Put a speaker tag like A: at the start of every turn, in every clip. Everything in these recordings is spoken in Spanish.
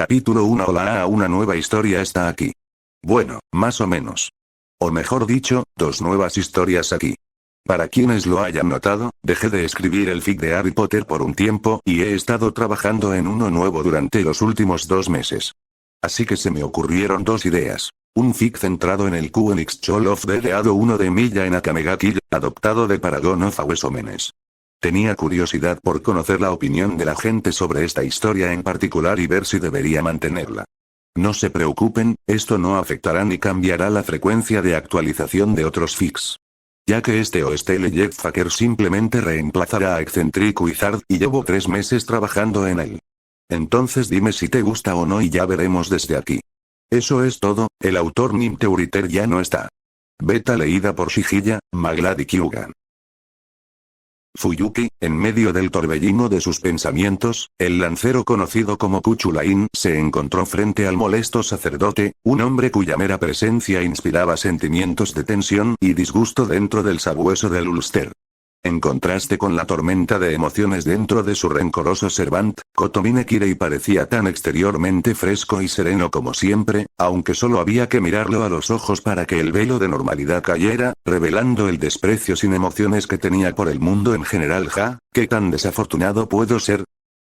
A: Capítulo 1. Hola, una nueva historia está aquí. Bueno, más o menos. O mejor dicho, dos nuevas historias aquí. Para quienes lo hayan notado, dejé de escribir el fic de Harry Potter por un tiempo y he estado trabajando en uno nuevo durante los últimos 2 meses. Así que se me ocurrieron dos ideas. Un fic centrado en el Quidditch School of the Dead, uno de Milla en Akamegaki, adoptado de Paragon of Awesomens. Tenía curiosidad por conocer la opinión de la gente sobre esta historia en particular y ver si debería mantenerla. No se preocupen, esto no afectará ni cambiará la frecuencia de actualización de otros fics. Ya que este o Stele Jetfucker simplemente reemplazará a Eccentric Wizard y llevo 3 meses trabajando en él. Entonces dime si te gusta o no y ya veremos desde aquí. Eso es todo, el autor Nim Teuriter ya no está. Beta leída por Shigeya Magladi Kyugan. Fuyuki, en medio del torbellino de sus pensamientos, el lancero conocido como Kuchulain se encontró frente al molesto sacerdote, un hombre cuya mera presencia inspiraba sentimientos de tensión y disgusto dentro del sabueso del Ulster. En contraste con la tormenta de emociones dentro de su rencoroso servant, Kotomine Kirei parecía tan exteriormente fresco y sereno como siempre, aunque solo había que mirarlo a los ojos para que el velo de normalidad cayera, revelando el desprecio sin emociones que tenía por el mundo en general. ¿Qué tan desafortunado puedo ser?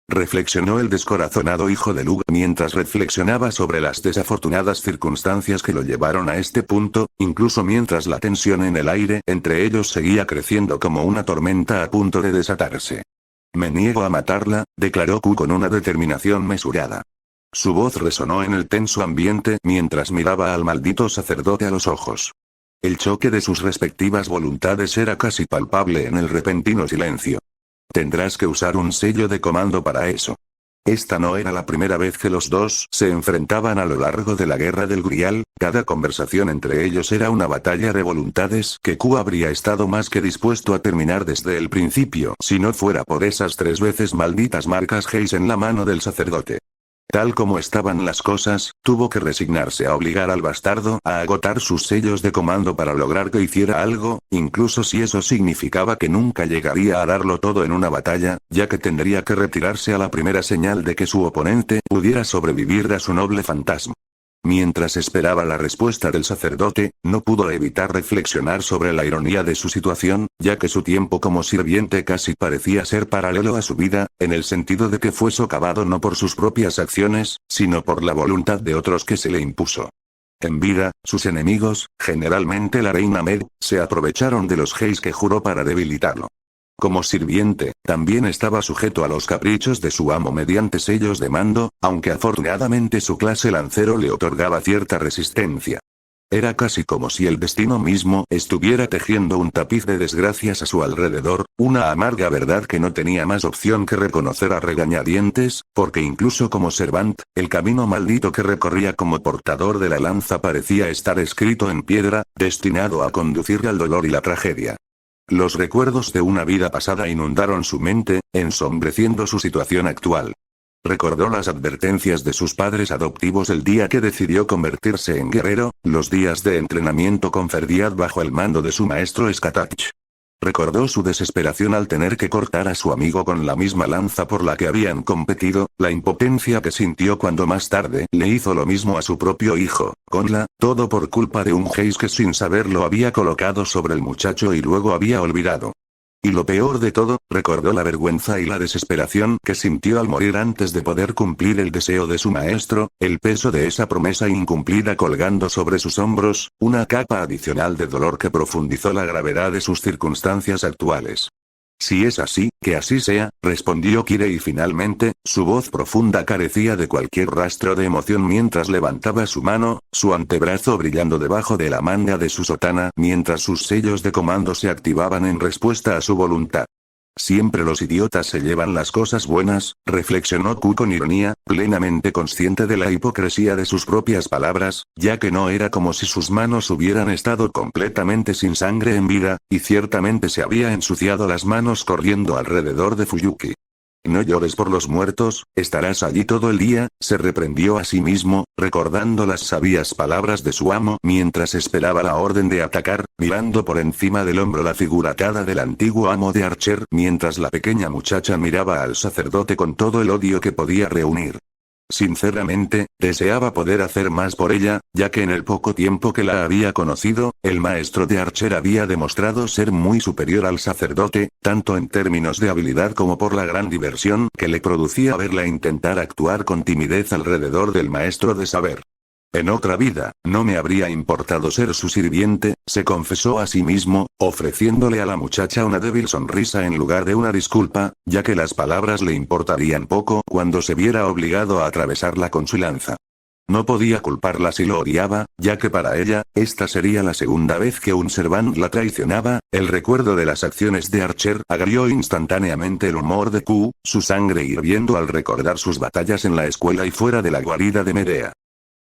A: Reflexionó el descorazonado hijo de Lug mientras reflexionaba sobre las desafortunadas circunstancias que lo llevaron a este punto, incluso mientras la tensión en el aire entre ellos seguía creciendo como una tormenta a punto de desatarse. Me niego a matarla, declaró Ku con una determinación mesurada. Su voz resonó en el tenso ambiente mientras miraba al maldito sacerdote a los ojos. El choque de sus respectivas voluntades era casi palpable en el repentino silencio. Tendrás que usar un sello de comando para eso. Esta no era la primera vez que los dos se enfrentaban a lo largo de la Guerra del Grial, cada conversación entre ellos era una batalla de voluntades que Q habría estado más que dispuesto a terminar desde el principio si no fuera por esas 3 veces malditas marcas Hayes en la mano del sacerdote. Tal como estaban las cosas, tuvo que resignarse a obligar al bastardo a agotar sus sellos de comando para lograr que hiciera algo, incluso si eso significaba que nunca llegaría a darlo todo en una batalla, ya que tendría que retirarse a la primera señal de que su oponente pudiera sobrevivir a su noble fantasma. Mientras esperaba la respuesta del sacerdote, no pudo evitar reflexionar sobre la ironía de su situación, ya que su tiempo como sirviente casi parecía ser paralelo a su vida, en el sentido de que fue socavado no por sus propias acciones, sino por la voluntad de otros que se le impuso. En vida, sus enemigos, generalmente la reina Meg, se aprovecharon de los Hayes que juró para debilitarlo. Como sirviente, también estaba sujeto a los caprichos de su amo mediante sellos de mando, aunque afortunadamente su clase lancero le otorgaba cierta resistencia. Era casi como si el destino mismo estuviera tejiendo un tapiz de desgracias a su alrededor, una amarga verdad que no tenía más opción que reconocer a regañadientes, porque incluso como servant, el camino maldito que recorría como portador de la lanza parecía estar escrito en piedra, destinado a conducirle al dolor y la tragedia. Los recuerdos de una vida pasada inundaron su mente, ensombreciendo su situación actual. Recordó las advertencias de sus padres adoptivos el día que decidió convertirse en guerrero, los días de entrenamiento con Ferdiad bajo el mando de su maestro Skatach. Recordó su desesperación al tener que cortar a su amigo con la misma lanza por la que habían competido, la impotencia que sintió cuando más tarde le hizo lo mismo a su propio hijo, Conla, todo por culpa de un Hayes que sin saberlo había colocado sobre el muchacho y luego había olvidado. Y lo peor de todo, recordó la vergüenza y la desesperación que sintió al morir antes de poder cumplir el deseo de su maestro, el peso de esa promesa incumplida colgando sobre sus hombros, una capa adicional de dolor que profundizó la gravedad de sus circunstancias actuales. Si es así, que así sea, respondió Kirei finalmente, su voz profunda carecía de cualquier rastro de emoción mientras levantaba su mano, su antebrazo brillando debajo de la manga de su sotana mientras sus sellos de comando se activaban en respuesta a su voluntad. Siempre los idiotas se llevan las cosas buenas, reflexionó Q con ironía, plenamente consciente de la hipocresía de sus propias palabras, ya que no era como si sus manos hubieran estado completamente sin sangre en vida, y ciertamente se había ensuciado las manos corriendo alrededor de Fuyuki. No llores por los muertos, estarás allí todo el día, se reprendió a sí mismo, recordando las sabias palabras de su amo mientras esperaba la orden de atacar, mirando por encima del hombro la figura atada del antiguo amo de Archer mientras la pequeña muchacha miraba al sacerdote con todo el odio que podía reunir. Sinceramente, deseaba poder hacer más por ella, ya que en el poco tiempo que la había conocido, el maestro de Archer había demostrado ser muy superior al sacerdote, tanto en términos de habilidad como por la gran diversión que le producía verla intentar actuar con timidez alrededor del maestro de saber. En otra vida, no me habría importado ser su sirviente, se confesó a sí mismo, ofreciéndole a la muchacha una débil sonrisa en lugar de una disculpa, ya que las palabras le importarían poco cuando se viera obligado a atravesarla con su lanza. No podía culparla si lo odiaba, ya que para ella, esta sería la segunda vez que un Servant la traicionaba. El recuerdo de las acciones de Archer agrió instantáneamente el humor de Q, su sangre hirviendo al recordar sus batallas en la escuela y fuera de la guarida de Medea.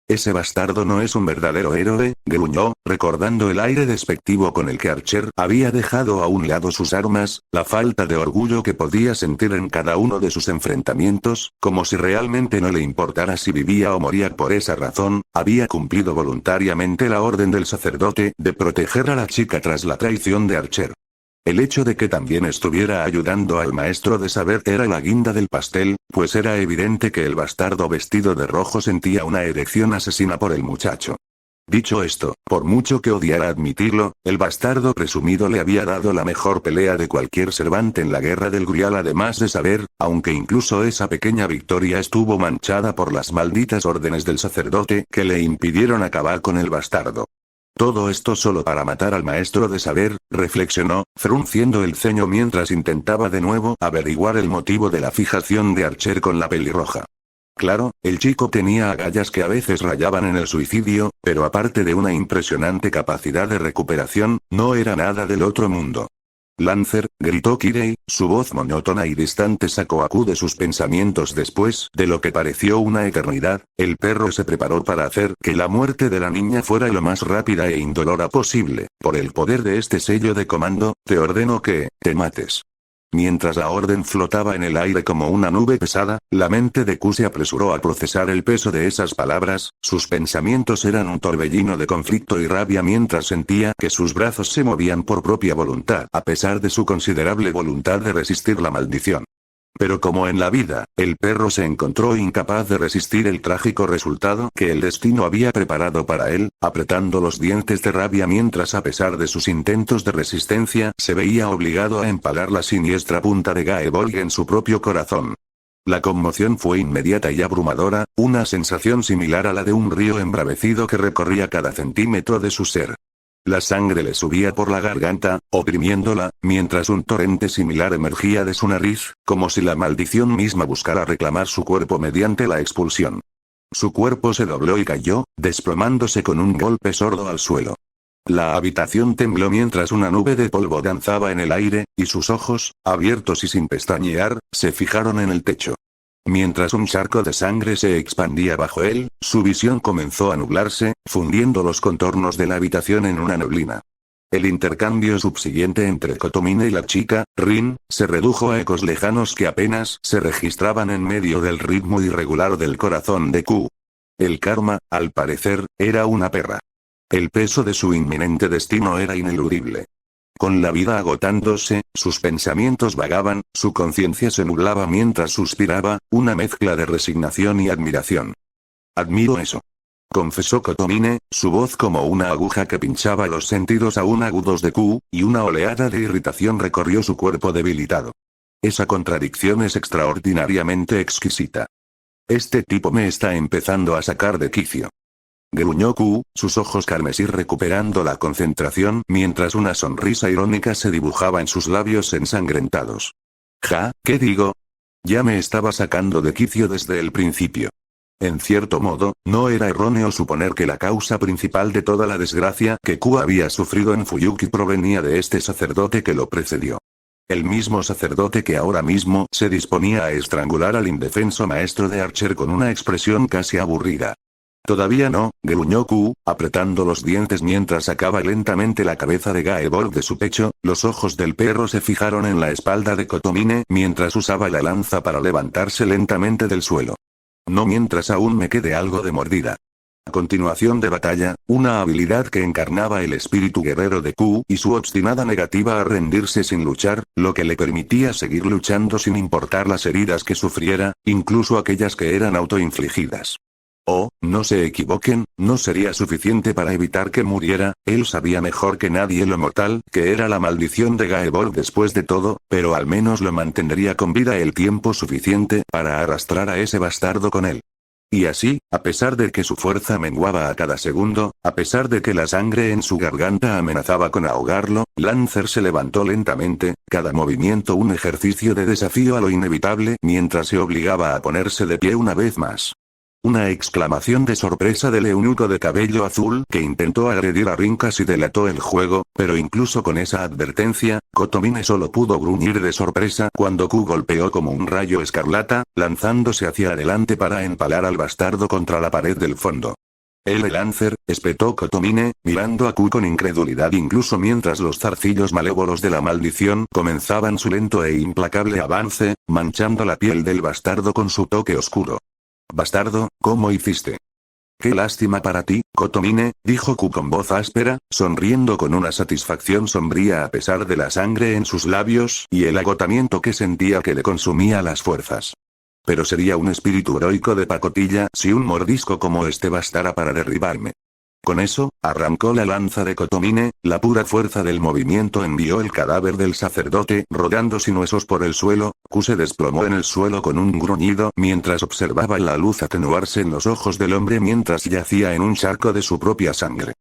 A: Ese bastardo no es un verdadero héroe, gruñó, recordando el aire despectivo con el que Archer había dejado a un lado sus armas, la falta de orgullo que podía sentir en cada uno de sus enfrentamientos, como si realmente no le importara si vivía o moría por esa razón, había cumplido voluntariamente la orden del sacerdote de proteger a la chica tras la traición de Archer. El hecho de que también estuviera ayudando al maestro de saber era la guinda del pastel, pues era evidente que el bastardo vestido de rojo sentía una erección asesina por el muchacho. Dicho esto, por mucho que odiara admitirlo, el bastardo presumido le había dado la mejor pelea de cualquier Servant en la guerra del Grial, además de saber, aunque incluso esa pequeña victoria estuvo manchada por las malditas órdenes del sacerdote que le impidieron acabar con el bastardo. Todo esto solo para matar al maestro de saber, reflexionó, frunciendo el ceño mientras intentaba de nuevo averiguar el motivo de la fijación de Archer con la pelirroja. Claro, el chico tenía agallas que a veces rayaban en el suicidio, pero aparte de una impresionante capacidad de recuperación, no era nada del otro mundo. Lancer, gritó Kirei, su voz monótona y distante sacó a Q de sus pensamientos después de lo que pareció una eternidad. El perro se preparó para hacer que la muerte de la niña fuera lo más rápida e indolora posible. Por el poder de este sello de comando, te ordeno que te mates. Mientras la orden flotaba en el aire como una nube pesada, la mente de Q se apresuró a procesar el peso de esas palabras. Sus pensamientos eran un torbellino de conflicto y rabia mientras sentía que sus brazos se movían por propia voluntad, a pesar de su considerable voluntad de resistir la maldición. Pero como en la vida, el perro se encontró incapaz de resistir el trágico resultado que el destino había preparado para él, apretando los dientes de rabia mientras, a pesar de sus intentos de resistencia, se veía obligado a empalar la siniestra punta de Gaebolg en su propio corazón. La conmoción fue inmediata y abrumadora, una sensación similar a la de un río embravecido que recorría cada centímetro de su ser. La sangre le subía por la garganta, oprimiéndola, mientras un torrente similar emergía de su nariz, como si la maldición misma buscara reclamar su cuerpo mediante la expulsión. Su cuerpo se dobló y cayó, desplomándose con un golpe sordo al suelo. La habitación tembló mientras una nube de polvo danzaba en el aire, y sus ojos, abiertos y sin pestañear, se fijaron en el techo. Mientras un charco de sangre se expandía bajo él, su visión comenzó a nublarse, fundiendo los contornos de la habitación en una neblina. El intercambio subsiguiente entre Kotomine y la chica, Rin, se redujo a ecos lejanos que apenas se registraban en medio del ritmo irregular del corazón de Q. El karma, al parecer, era una perra. El peso de su inminente destino era ineludible. Con la vida agotándose, sus pensamientos vagaban, su conciencia se nublaba mientras suspiraba, una mezcla de resignación y admiración. Admiro eso. Confesó Kotomine, su voz como una aguja que pinchaba los sentidos aún agudos de Q, y una oleada de irritación recorrió su cuerpo debilitado. Esa contradicción es extraordinariamente exquisita. Este tipo me está empezando a sacar de quicio. Gruñó Q, sus ojos carmesí recuperando la concentración mientras una sonrisa irónica se dibujaba en sus labios ensangrentados. Ja, ¿qué digo? Ya me estaba sacando de quicio desde el principio. En cierto modo, no era erróneo suponer que la causa principal de toda la desgracia que Q había sufrido en Fuyuki provenía de este sacerdote que lo precedió. El mismo sacerdote que ahora mismo se disponía a estrangular al indefenso maestro de Archer con una expresión casi aburrida. Todavía no, gruñó Q, apretando los dientes mientras sacaba lentamente la cabeza de Gaebolg de su pecho. Los ojos del perro se fijaron en la espalda de Kotomine mientras usaba la lanza para levantarse lentamente del suelo. No mientras aún me quede algo de mordida. Continuación de batalla, una habilidad que encarnaba el espíritu guerrero de Q y su obstinada negativa a rendirse sin luchar, lo que le permitía seguir luchando sin importar las heridas que sufriera, incluso aquellas que eran autoinfligidas. Oh, no se equivoquen, no sería suficiente para evitar que muriera, él sabía mejor que nadie lo mortal que era la maldición de Gaebolg después de todo, pero al menos lo mantendría con vida el tiempo suficiente para arrastrar a ese bastardo con él. Y así, a pesar de que su fuerza menguaba a cada segundo, a pesar de que la sangre en su garganta amenazaba con ahogarlo, Lancer se levantó lentamente, cada movimiento un ejercicio de desafío a lo inevitable mientras se obligaba a ponerse de pie una vez más. Una exclamación de sorpresa del eunuco de cabello azul que intentó agredir a Rin casi delató el juego, pero incluso con esa advertencia, Kotomine solo pudo gruñir de sorpresa cuando Q golpeó como un rayo escarlata, lanzándose hacia adelante para empalar al bastardo contra la pared del fondo. El Lancer, espetó Kotomine, mirando a Q con incredulidad incluso mientras los zarcillos malévolos de la maldición comenzaban su lento e implacable avance, manchando la piel del bastardo con su toque oscuro. Bastardo, ¿cómo hiciste? Qué lástima para ti, Kotomine, dijo Q con voz áspera, sonriendo con una satisfacción sombría a pesar de la sangre en sus labios y el agotamiento que sentía que le consumía las fuerzas. Pero sería un espíritu heroico de pacotilla si un mordisco como este bastara para derribarme. Con eso, arrancó la lanza de Kotomine, la pura fuerza del movimiento envió el cadáver del sacerdote rodando sin huesos por el suelo. Q se desplomó en el suelo con un gruñido mientras observaba la luz atenuarse en los ojos del hombre mientras yacía en un charco de su propia sangre.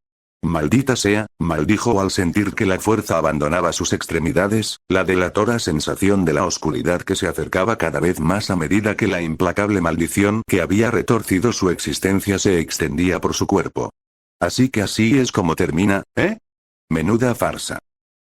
A: Maldita sea, maldijo al sentir que la fuerza abandonaba sus extremidades, la delatora sensación de la oscuridad que se acercaba cada vez más a medida que la implacable maldición que había retorcido su existencia se extendía por su cuerpo. Así que así es como termina, ¿eh? Menuda farsa.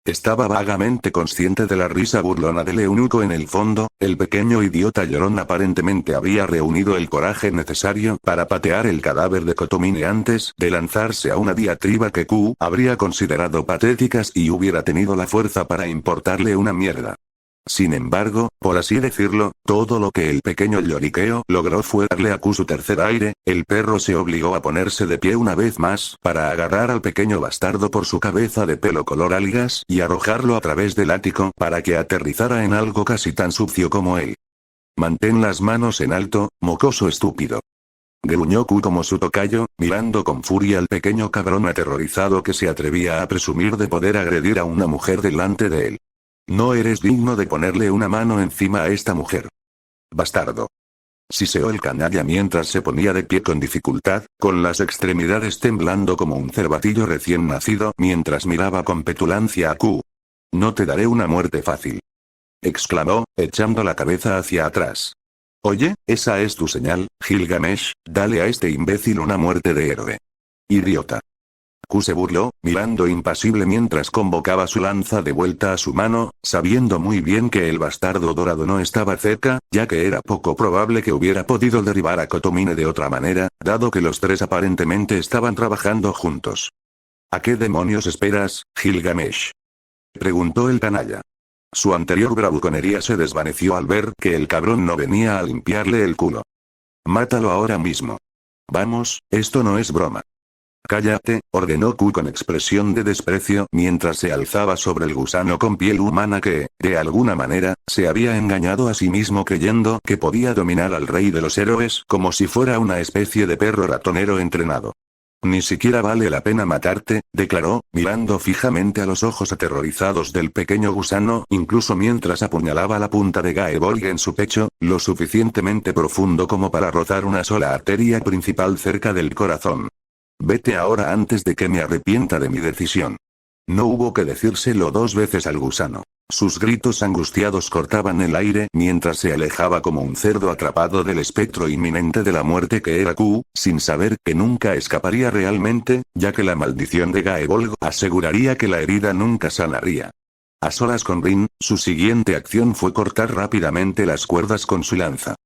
A: Estaba vagamente consciente de la risa burlona del eunuco en el fondo, el pequeño idiota llorón aparentemente había reunido el coraje necesario para patear el cadáver de Kotomine antes de lanzarse a una diatriba que Q habría considerado patéticas y hubiera tenido la fuerza para importarle una mierda. Sin embargo, por así decirlo, todo lo que el pequeño lloriqueo logró fue darle a Q su tercer aire, el perro se obligó a ponerse de pie una vez más para agarrar al pequeño bastardo por su cabeza de pelo color algas y arrojarlo a través del ático para que aterrizara en algo casi tan sucio como él. Mantén las manos en alto, mocoso estúpido. Gruñó Q como su tocayo, mirando con furia al pequeño cabrón aterrorizado que se atrevía a presumir de poder agredir a una mujer delante de él. No eres digno de ponerle una mano encima a esta mujer. Bastardo. Siseó el canalla mientras se ponía de pie con dificultad, con las extremidades temblando como un cervatillo recién nacido mientras miraba con petulancia a Q. No te daré una muerte fácil. Exclamó, echando la cabeza hacia atrás. Oye, esa es tu señal, Gilgamesh, dale a este imbécil una muerte de héroe. Idiota. Q se burló, mirando impasible mientras convocaba su lanza de vuelta a su mano, sabiendo muy bien que el bastardo dorado no estaba cerca, ya que era poco probable que hubiera podido derribar a Kotomine de otra manera, dado que los tres aparentemente estaban trabajando juntos. ¿A qué demonios esperas, Gilgamesh? Preguntó el canalla. Su anterior bravuconería se desvaneció al ver que el cabrón no venía a limpiarle el culo. Mátalo ahora mismo. Vamos, esto no es broma. Cállate, ordenó Q con expresión de desprecio mientras se alzaba sobre el gusano con piel humana que, de alguna manera, se había engañado a sí mismo creyendo que podía dominar al rey de los héroes como si fuera una especie de perro ratonero entrenado. Ni siquiera vale la pena matarte, declaró, mirando fijamente a los ojos aterrorizados del pequeño gusano incluso mientras apuñalaba la punta de Gaebolg en su pecho, lo suficientemente profundo como para rozar una sola arteria principal cerca del corazón. Vete ahora antes de que me arrepienta de mi decisión. No hubo que decírselo dos veces al gusano. Sus gritos angustiados cortaban el aire mientras se alejaba como un cerdo atrapado del espectro inminente de la muerte que era Q, sin saber que nunca escaparía realmente, ya que la maldición de Gaebolg aseguraría que la herida nunca sanaría. A solas con Rin, su siguiente acción fue cortar rápidamente las cuerdas con su lanza.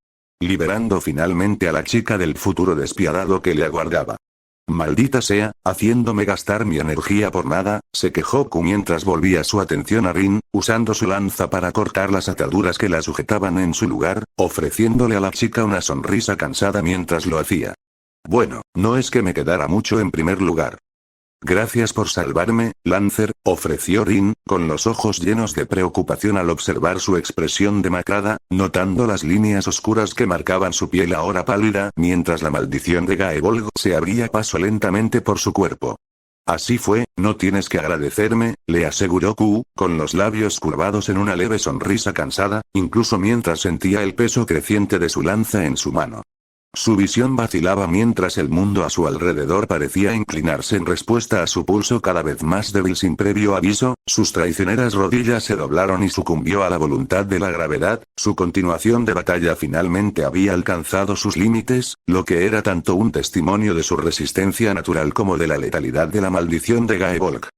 A: Liberando finalmente a la chica del futuro despiadado que le aguardaba. Maldita sea, haciéndome gastar mi energía por nada, se quejó Q mientras volvía su atención a Rin, usando su lanza para cortar las ataduras que la sujetaban en su lugar, ofreciéndole a la chica una sonrisa cansada mientras lo hacía. Bueno, no es que me quedara mucho en primer lugar. Gracias por salvarme, Lancer, ofreció Rin, con los ojos llenos de preocupación al observar su expresión demacrada, notando las líneas oscuras que marcaban su piel ahora pálida, mientras la maldición de Gaebolg se abría paso lentamente por su cuerpo. Así fue, no tienes que agradecerme, le aseguró Q, con los labios curvados en una leve sonrisa cansada, incluso mientras sentía el peso creciente de su lanza en su mano. Su visión vacilaba mientras el mundo a su alrededor parecía inclinarse en respuesta a su pulso cada vez más débil sin previo aviso, sus traicioneras rodillas se doblaron y sucumbió a la voluntad de la gravedad, su continuación de batalla finalmente había alcanzado sus límites, lo que era tanto un testimonio de su resistencia natural como de la letalidad de la maldición de Gaebolg.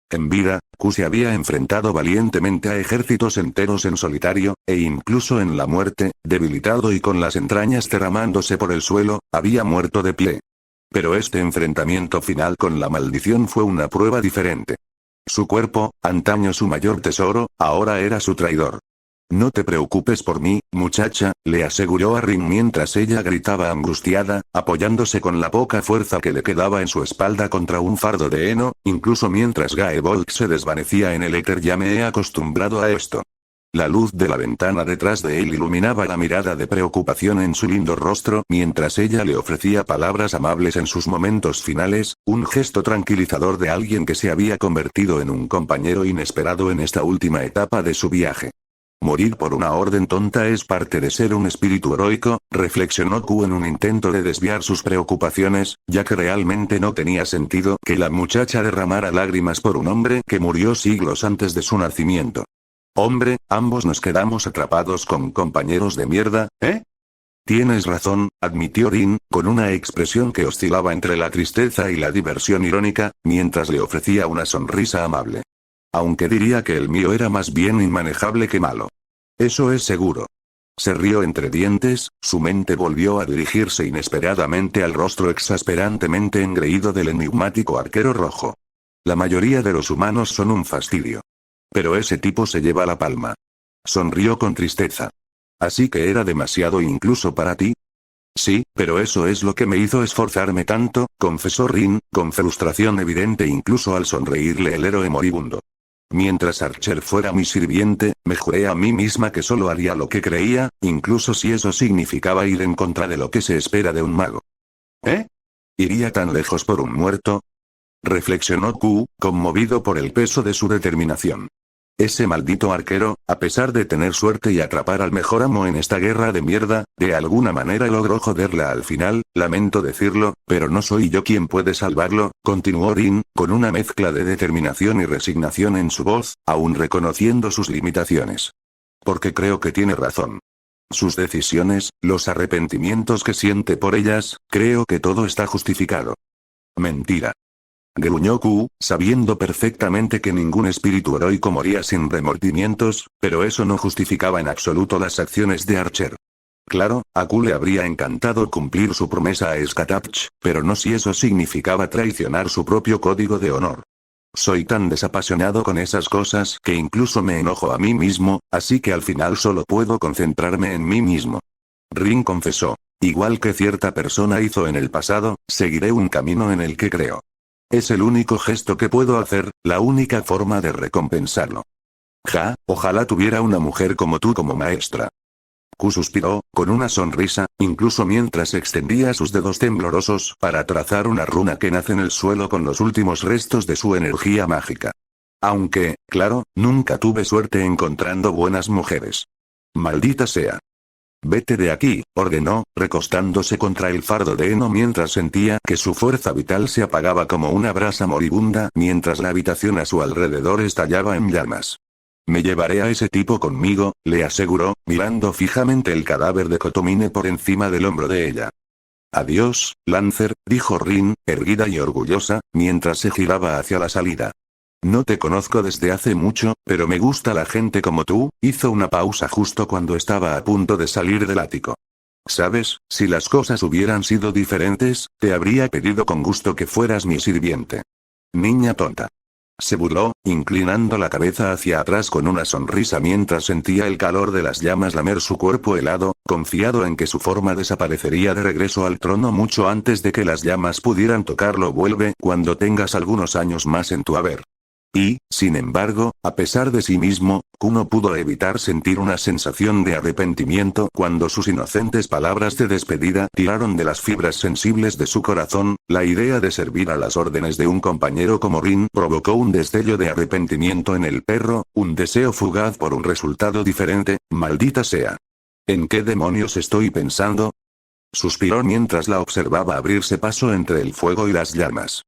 A: En vida, Q se había enfrentado valientemente a ejércitos enteros en solitario, e incluso en la muerte, debilitado y con las entrañas derramándose por el suelo, había muerto de pie. Pero este enfrentamiento final con la maldición fue una prueba diferente. Su cuerpo, antaño su mayor tesoro, ahora era su traidor. No te preocupes por mí, muchacha, le aseguró a Rin mientras ella gritaba angustiada, apoyándose con la poca fuerza que le quedaba en su espalda contra un fardo de heno, incluso mientras Gaebolg se desvanecía en el éter. Ya me he acostumbrado a esto. La luz de la ventana detrás de él iluminaba la mirada de preocupación en su lindo rostro mientras ella le ofrecía palabras amables en sus momentos finales, un gesto tranquilizador de alguien que se había convertido en un compañero inesperado en esta última etapa de su viaje. Morir por una orden tonta es parte de ser un espíritu heroico, reflexionó Q en un intento de desviar sus preocupaciones, ya que realmente no tenía sentido que la muchacha derramara lágrimas por un hombre que murió siglos antes de su nacimiento. Hombre, ambos nos quedamos atrapados con compañeros de mierda, ¿eh? Tienes razón, admitió Rin, con una expresión que oscilaba entre la tristeza y la diversión irónica, mientras le ofrecía una sonrisa amable. Aunque diría que el mío era más bien inmanejable que malo. Eso es seguro. Se rió entre dientes, su mente volvió a dirigirse inesperadamente al rostro exasperantemente engreído del enigmático arquero rojo. La mayoría de los humanos son un fastidio. Pero ese tipo se lleva la palma. Sonrió con tristeza. ¿Así que era demasiado incluso para ti? Sí, pero eso es lo que me hizo esforzarme tanto, confesó Rin, con frustración evidente incluso al sonreírle el héroe moribundo. Mientras Archer fuera mi sirviente, me juré a mí misma que solo haría lo que creía, incluso si eso significaba ir en contra de lo que se espera de un mago. ¿Eh? ¿Iría tan lejos por un muerto? Reflexionó Q, conmovido por el peso de su determinación. Ese maldito arquero, a pesar de tener suerte y atrapar al mejor amo en esta guerra de mierda, de alguna manera logró joderla al final, lamento decirlo, pero no soy yo quien puede salvarlo, continuó Rin, con una mezcla de determinación y resignación en su voz, aún reconociendo sus limitaciones. Porque creo que tiene razón. Sus decisiones, los arrepentimientos que siente por ellas, creo que todo está justificado. Mentira. Gruñó Q, sabiendo perfectamente que ningún espíritu heroico moría sin remordimientos, pero eso no justificaba en absoluto las acciones de Archer. Claro, a Q le habría encantado cumplir su promesa a Skatapch, pero no si eso significaba traicionar su propio código de honor. Soy tan desapasionado con esas cosas que incluso me enojo a mí mismo, así que al final solo puedo concentrarme en mí mismo. Rin confesó. Igual que cierta persona hizo en el pasado, seguiré un camino en el que creo. Es el único gesto que puedo hacer, la única forma de recompensarlo. Ojalá tuviera una mujer como tú como maestra. Q suspiró, con una sonrisa, incluso mientras extendía sus dedos temblorosos para trazar una runa que nace en el suelo con los últimos restos de su energía mágica. Aunque, claro, nunca tuve suerte encontrando buenas mujeres. Maldita sea. Vete de aquí, ordenó, recostándose contra el fardo de heno mientras sentía que su fuerza vital se apagaba como una brasa moribunda mientras la habitación a su alrededor estallaba en llamas. Me llevaré a ese tipo conmigo, le aseguró, mirando fijamente el cadáver de Kotomine por encima del hombro de ella. Adiós, Lancer, dijo Rin, erguida y orgullosa, mientras se giraba hacia la salida. No te conozco desde hace mucho, pero me gusta la gente como tú, hizo una pausa justo cuando estaba a punto de salir del ático. Sabes, si las cosas hubieran sido diferentes, te habría pedido con gusto que fueras mi sirviente. Niña tonta. Se burló, inclinando la cabeza hacia atrás con una sonrisa mientras sentía el calor de las llamas lamer su cuerpo helado, confiado en que su forma desaparecería de regreso al trono mucho antes de que las llamas pudieran tocarlo. Vuelve cuando tengas algunos años más en tu haber. Y, sin embargo, a pesar de sí mismo, Q no pudo evitar sentir una sensación de arrepentimiento cuando sus inocentes palabras de despedida tiraron de las fibras sensibles de su corazón. La idea de servir a las órdenes de un compañero como Rin provocó un destello de arrepentimiento en el perro, un deseo fugaz por un resultado diferente. Maldita sea. ¿En qué demonios estoy pensando? Suspiró mientras la observaba abrirse paso entre el fuego y las llamas.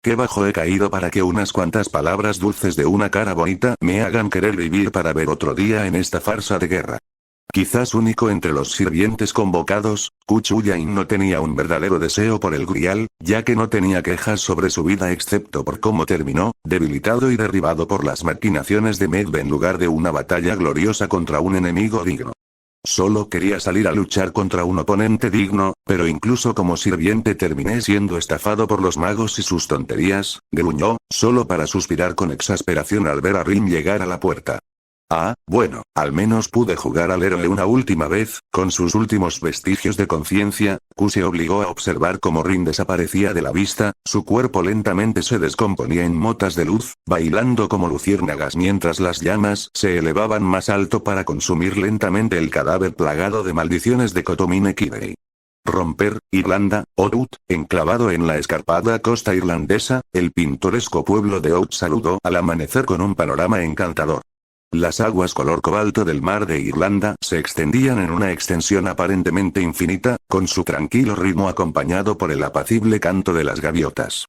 A: Qué bajo he caído para que unas cuantas palabras dulces de una cara bonita me hagan querer vivir para ver otro día en esta farsa de guerra. Quizás único entre los sirvientes convocados, Q Chuyain no tenía un verdadero deseo por el Grial, ya que no tenía quejas sobre su vida excepto por cómo terminó, debilitado y derribado por las maquinaciones de Medb en lugar de una batalla gloriosa contra un enemigo digno. Solo quería salir a luchar contra un oponente digno, pero incluso como sirviente terminé siendo estafado por los magos y sus tonterías, gruñó, solo para suspirar con exasperación al ver a Rin llegar a la puerta. Ah, bueno, al menos pude jugar al héroe una última vez. Con sus últimos vestigios de conciencia, Q se obligó a observar cómo Rin desaparecía de la vista, su cuerpo lentamente se descomponía en motas de luz, bailando como luciérnagas mientras las llamas se elevaban más alto para consumir lentamente el cadáver plagado de maldiciones de Kotomine Kibei. Romper, Irlanda, Outut, enclavado en la escarpada costa irlandesa, el pintoresco pueblo de Out saludó al amanecer con un panorama encantador. Las aguas color cobalto del mar de Irlanda se extendían en una extensión aparentemente infinita, con su tranquilo ritmo acompañado por el apacible canto de las gaviotas.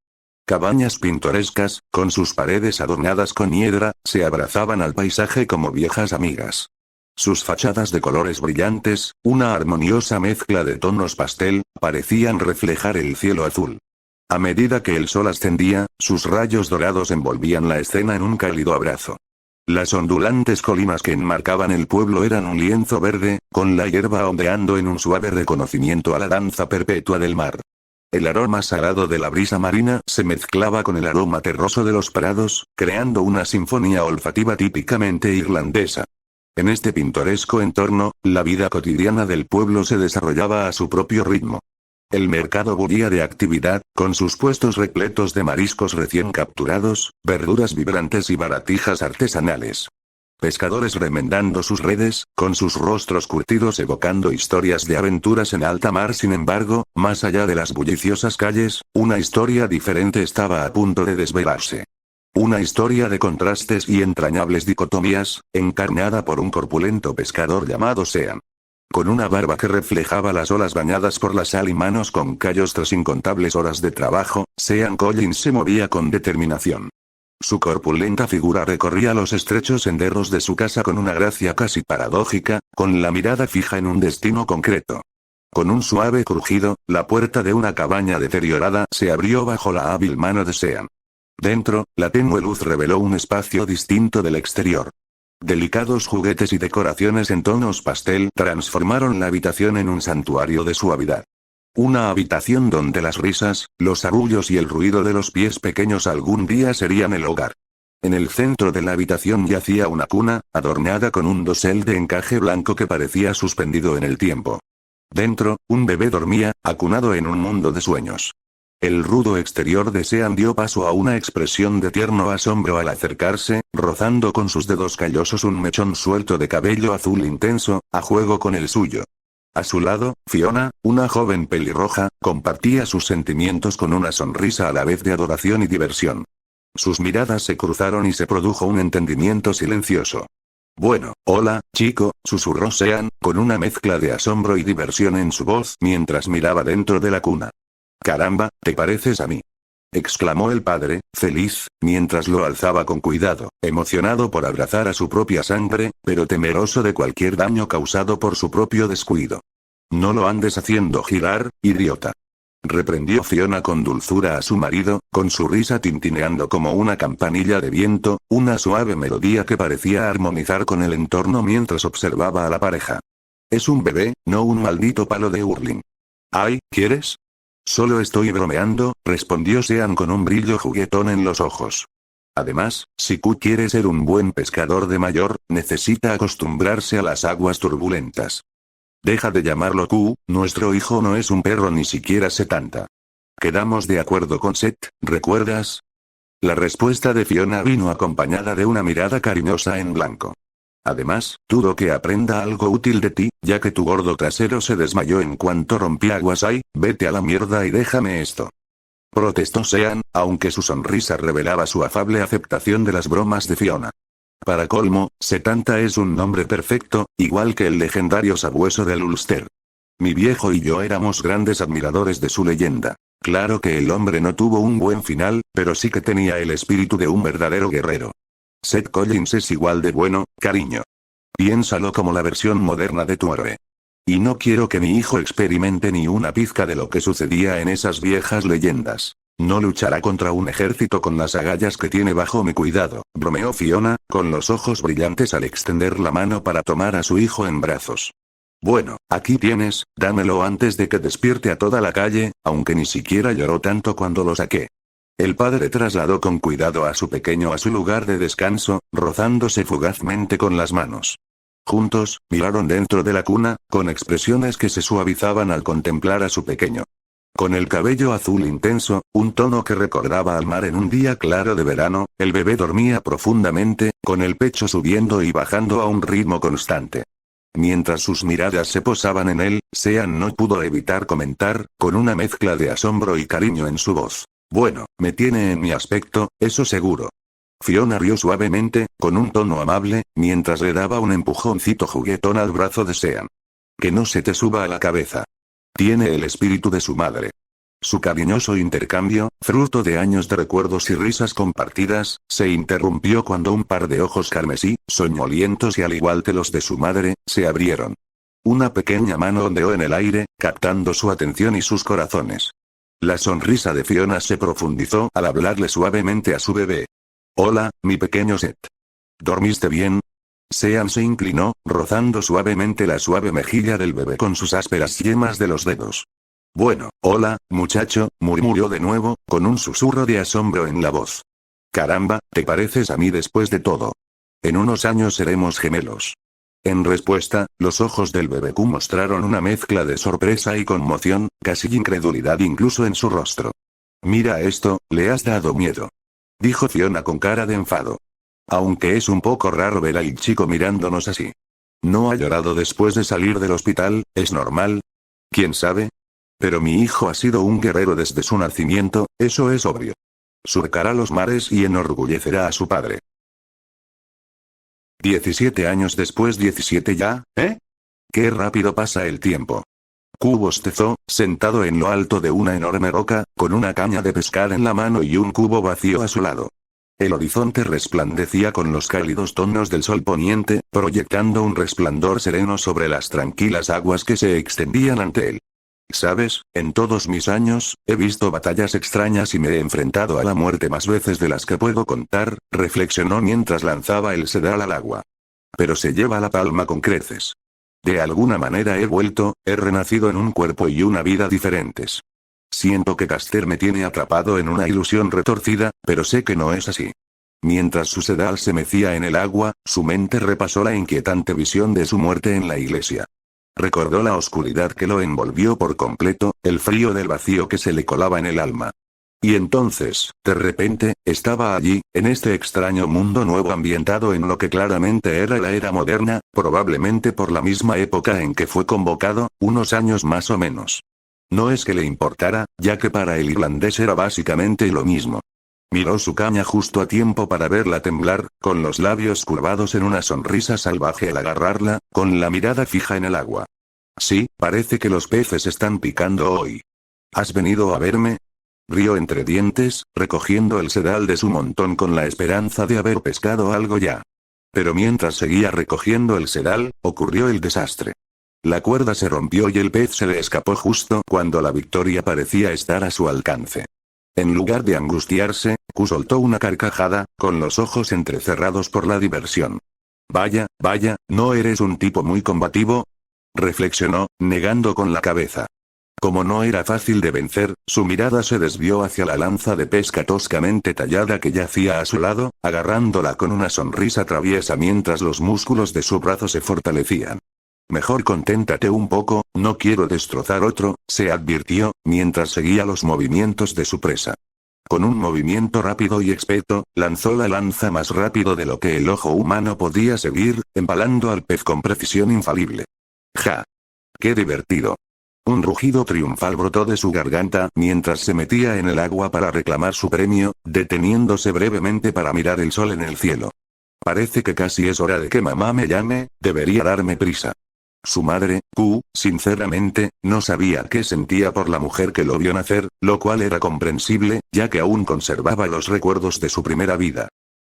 A: Cabañas pintorescas, con sus paredes adornadas con hiedra, se abrazaban al paisaje como viejas amigas. Sus fachadas de colores brillantes, una armoniosa mezcla de tonos pastel, parecían reflejar el cielo azul. A medida que el sol ascendía, sus rayos dorados envolvían la escena en un cálido abrazo. Las ondulantes colinas que enmarcaban el pueblo eran un lienzo verde, con la hierba ondeando en un suave reconocimiento a la danza perpetua del mar. El aroma salado de la brisa marina se mezclaba con el aroma terroso de los prados, creando una sinfonía olfativa típicamente irlandesa. En este pintoresco entorno, la vida cotidiana del pueblo se desarrollaba a su propio ritmo. El mercado bullía de actividad, con sus puestos repletos de mariscos recién capturados, verduras vibrantes y baratijas artesanales. Pescadores remendando sus redes, con sus rostros curtidos evocando historias de aventuras en alta mar. Sin embargo, más allá de las bulliciosas calles, una historia diferente estaba a punto de desvelarse. Una historia de contrastes y entrañables dicotomías, encarnada por un corpulento pescador llamado Sean. Con una barba que reflejaba las olas bañadas por la sal y manos con callos tras incontables horas de trabajo, Sean Collins se movía con determinación. Su corpulenta figura recorría los estrechos senderos de su casa con una gracia casi paradójica, con la mirada fija en un destino concreto. Con un suave crujido, la puerta de una cabaña deteriorada se abrió bajo la hábil mano de Sean. Dentro, la tenue luz reveló un espacio distinto del exterior. Delicados juguetes y decoraciones en tonos pastel transformaron la habitación en un santuario de suavidad. Una habitación donde las risas, los arrullos y el ruido de los pies pequeños algún día serían el hogar. En el centro de la habitación yacía una cuna, adornada con un dosel de encaje blanco que parecía suspendido en el tiempo. Dentro, un bebé dormía, acunado en un mundo de sueños. El rudo exterior de Sean dio paso a una expresión de tierno asombro al acercarse, rozando con sus dedos callosos un mechón suelto de cabello azul intenso, a juego con el suyo. A su lado, Fiona, una joven pelirroja, compartía sus sentimientos con una sonrisa a la vez de adoración y diversión. Sus miradas se cruzaron y se produjo un entendimiento silencioso. Bueno, hola, chico, susurró Sean, con una mezcla de asombro y diversión en su voz mientras miraba dentro de la cuna. Caramba, ¿te pareces a mí?, exclamó el padre, feliz, mientras lo alzaba con cuidado, emocionado por abrazar a su propia sangre, pero temeroso de cualquier daño causado por su propio descuido. No lo andes haciendo girar, idiota. Reprendió Fiona con dulzura a su marido, con su risa tintineando como una campanilla de viento, una suave melodía que parecía armonizar con el entorno mientras observaba a la pareja. Es un bebé, no un maldito palo de hurling. Ay, ¿quieres? Solo estoy bromeando, respondió Sean con un brillo juguetón en los ojos. Además, si Q quiere ser un buen pescador de mayor, necesita acostumbrarse a las aguas turbulentas. Deja de llamarlo Q, nuestro hijo no es un perro ni siquiera Setanta. Quedamos de acuerdo con Set, ¿recuerdas? La respuesta de Fiona vino acompañada de una mirada cariñosa en blanco. Además, dudo que aprenda algo útil de ti, ya que tu gordo trasero se desmayó en cuanto rompí aguas. Ay, vete a la mierda y déjame esto. Protestó Sean, aunque su sonrisa revelaba su afable aceptación de las bromas de Fiona. Para colmo, Setanta es un nombre perfecto, igual que el legendario sabueso del Ulster. Mi viejo y yo éramos grandes admiradores de su leyenda. Claro que el hombre no tuvo un buen final, pero sí que tenía el espíritu de un verdadero guerrero. Seth Collins es igual de bueno, cariño. Piénsalo como la versión moderna de tu héroe. Y no quiero que mi hijo experimente ni una pizca de lo que sucedía en esas viejas leyendas. No luchará contra un ejército con las agallas que tiene bajo mi cuidado, bromeó Fiona, con los ojos brillantes al extender la mano para tomar a su hijo en brazos. Bueno, aquí tienes, dámelo antes de que despierte a toda la calle, aunque ni siquiera lloró tanto cuando lo saqué. El padre trasladó con cuidado a su pequeño a su lugar de descanso, rozándose fugazmente con las manos. Juntos, miraron dentro de la cuna, con expresiones que se suavizaban al contemplar a su pequeño. Con el cabello azul intenso, un tono que recordaba al mar en un día claro de verano, el bebé dormía profundamente, con el pecho subiendo y bajando a un ritmo constante. Mientras sus miradas se posaban en él, Sean no pudo evitar comentar, con una mezcla de asombro y cariño en su voz. Bueno, me tiene en mi aspecto, eso seguro. Fiona rió suavemente, con un tono amable, mientras le daba un empujoncito juguetón al brazo de Sean. Que no se te suba a la cabeza. Tiene el espíritu de su madre. Su cariñoso intercambio, fruto de años de recuerdos y risas compartidas, se interrumpió cuando un par de ojos carmesí, soñolientos y al igual que los de su madre, se abrieron. Una pequeña mano ondeó en el aire, captando su atención y sus corazones. La sonrisa de Fiona se profundizó al hablarle suavemente a su bebé. Hola, mi pequeño Seth. ¿Dormiste bien? Sean se inclinó, rozando suavemente la suave mejilla del bebé con sus ásperas yemas de los dedos. Bueno, hola, muchacho, murmuró de nuevo, con un susurro de asombro en la voz. Caramba, te pareces a mí después de todo. En unos años seremos gemelos. En respuesta, los ojos del bebé Q mostraron una mezcla de sorpresa y conmoción, casi incredulidad incluso en su rostro. Mira esto, le has dado miedo. Dijo Fiona con cara de enfado. Aunque es un poco raro ver al chico mirándonos así. ¿No ha llorado después de salir del hospital? ¿Es normal? ¿Quién sabe? Pero mi hijo ha sido un guerrero desde su nacimiento, eso es obvio. Surcará los mares y enorgullecerá a su padre. 17 años después, 17 ya, ¿eh? Qué rápido pasa el tiempo. Q bostezó, sentado en lo alto de una enorme roca, con una caña de pescar en la mano y un cubo vacío a su lado. El horizonte resplandecía con los cálidos tonos del sol poniente, proyectando un resplandor sereno sobre las tranquilas aguas que se extendían ante él. ¿Sabes? En todos mis años, he visto batallas extrañas y me he enfrentado a la muerte más veces de las que puedo contar, reflexionó mientras lanzaba el sedal al agua. Pero se lleva la palma con creces. De alguna manera he renacido en un cuerpo y una vida diferentes. Siento que Caster me tiene atrapado en una ilusión retorcida, pero sé que no es así. Mientras su sedal se mecía en el agua, su mente repasó la inquietante visión de su muerte en la iglesia. Recordó la oscuridad que lo envolvió por completo, el frío del vacío que se le colaba en el alma. Y entonces, de repente, estaba allí, en este extraño mundo nuevo ambientado en lo que claramente era la era moderna, probablemente por la misma época en que fue convocado, unos años más o menos. No es que le importara, ya que para el irlandés era básicamente lo mismo. Miró su caña justo a tiempo para verla temblar, con los labios curvados en una sonrisa salvaje al agarrarla, con la mirada fija en el agua. Sí, parece que los peces están picando hoy. ¿Has venido a verme? Rió entre dientes, recogiendo el sedal de su montón con la esperanza de haber pescado algo ya. Pero mientras seguía recogiendo el sedal, ocurrió el desastre. La cuerda se rompió y el pez se le escapó justo cuando la victoria parecía estar a su alcance. En lugar de angustiarse, Q soltó una carcajada, con los ojos entrecerrados por la diversión. Vaya, ¿no eres un tipo muy combativo? Reflexionó, negando con la cabeza. Como no era fácil de vencer, su mirada se desvió hacia la lanza de pesca toscamente tallada que yacía a su lado, agarrándola con una sonrisa traviesa mientras los músculos de su brazo se fortalecían. Mejor conténtate un poco, no quiero destrozar otro, se advirtió, mientras seguía los movimientos de su presa. Con un movimiento rápido y experto, lanzó la lanza más rápido de lo que el ojo humano podía seguir, empalando al pez con precisión infalible. ¡Ja! ¡Qué divertido! Un rugido triunfal brotó de su garganta mientras se metía en el agua para reclamar su premio, deteniéndose brevemente para mirar el sol en el cielo. Parece que casi es hora de que mamá me llame, debería darme prisa. Su madre, Q, sinceramente, no sabía qué sentía por la mujer que lo vio nacer, lo cual era comprensible, ya que aún conservaba los recuerdos de su primera vida.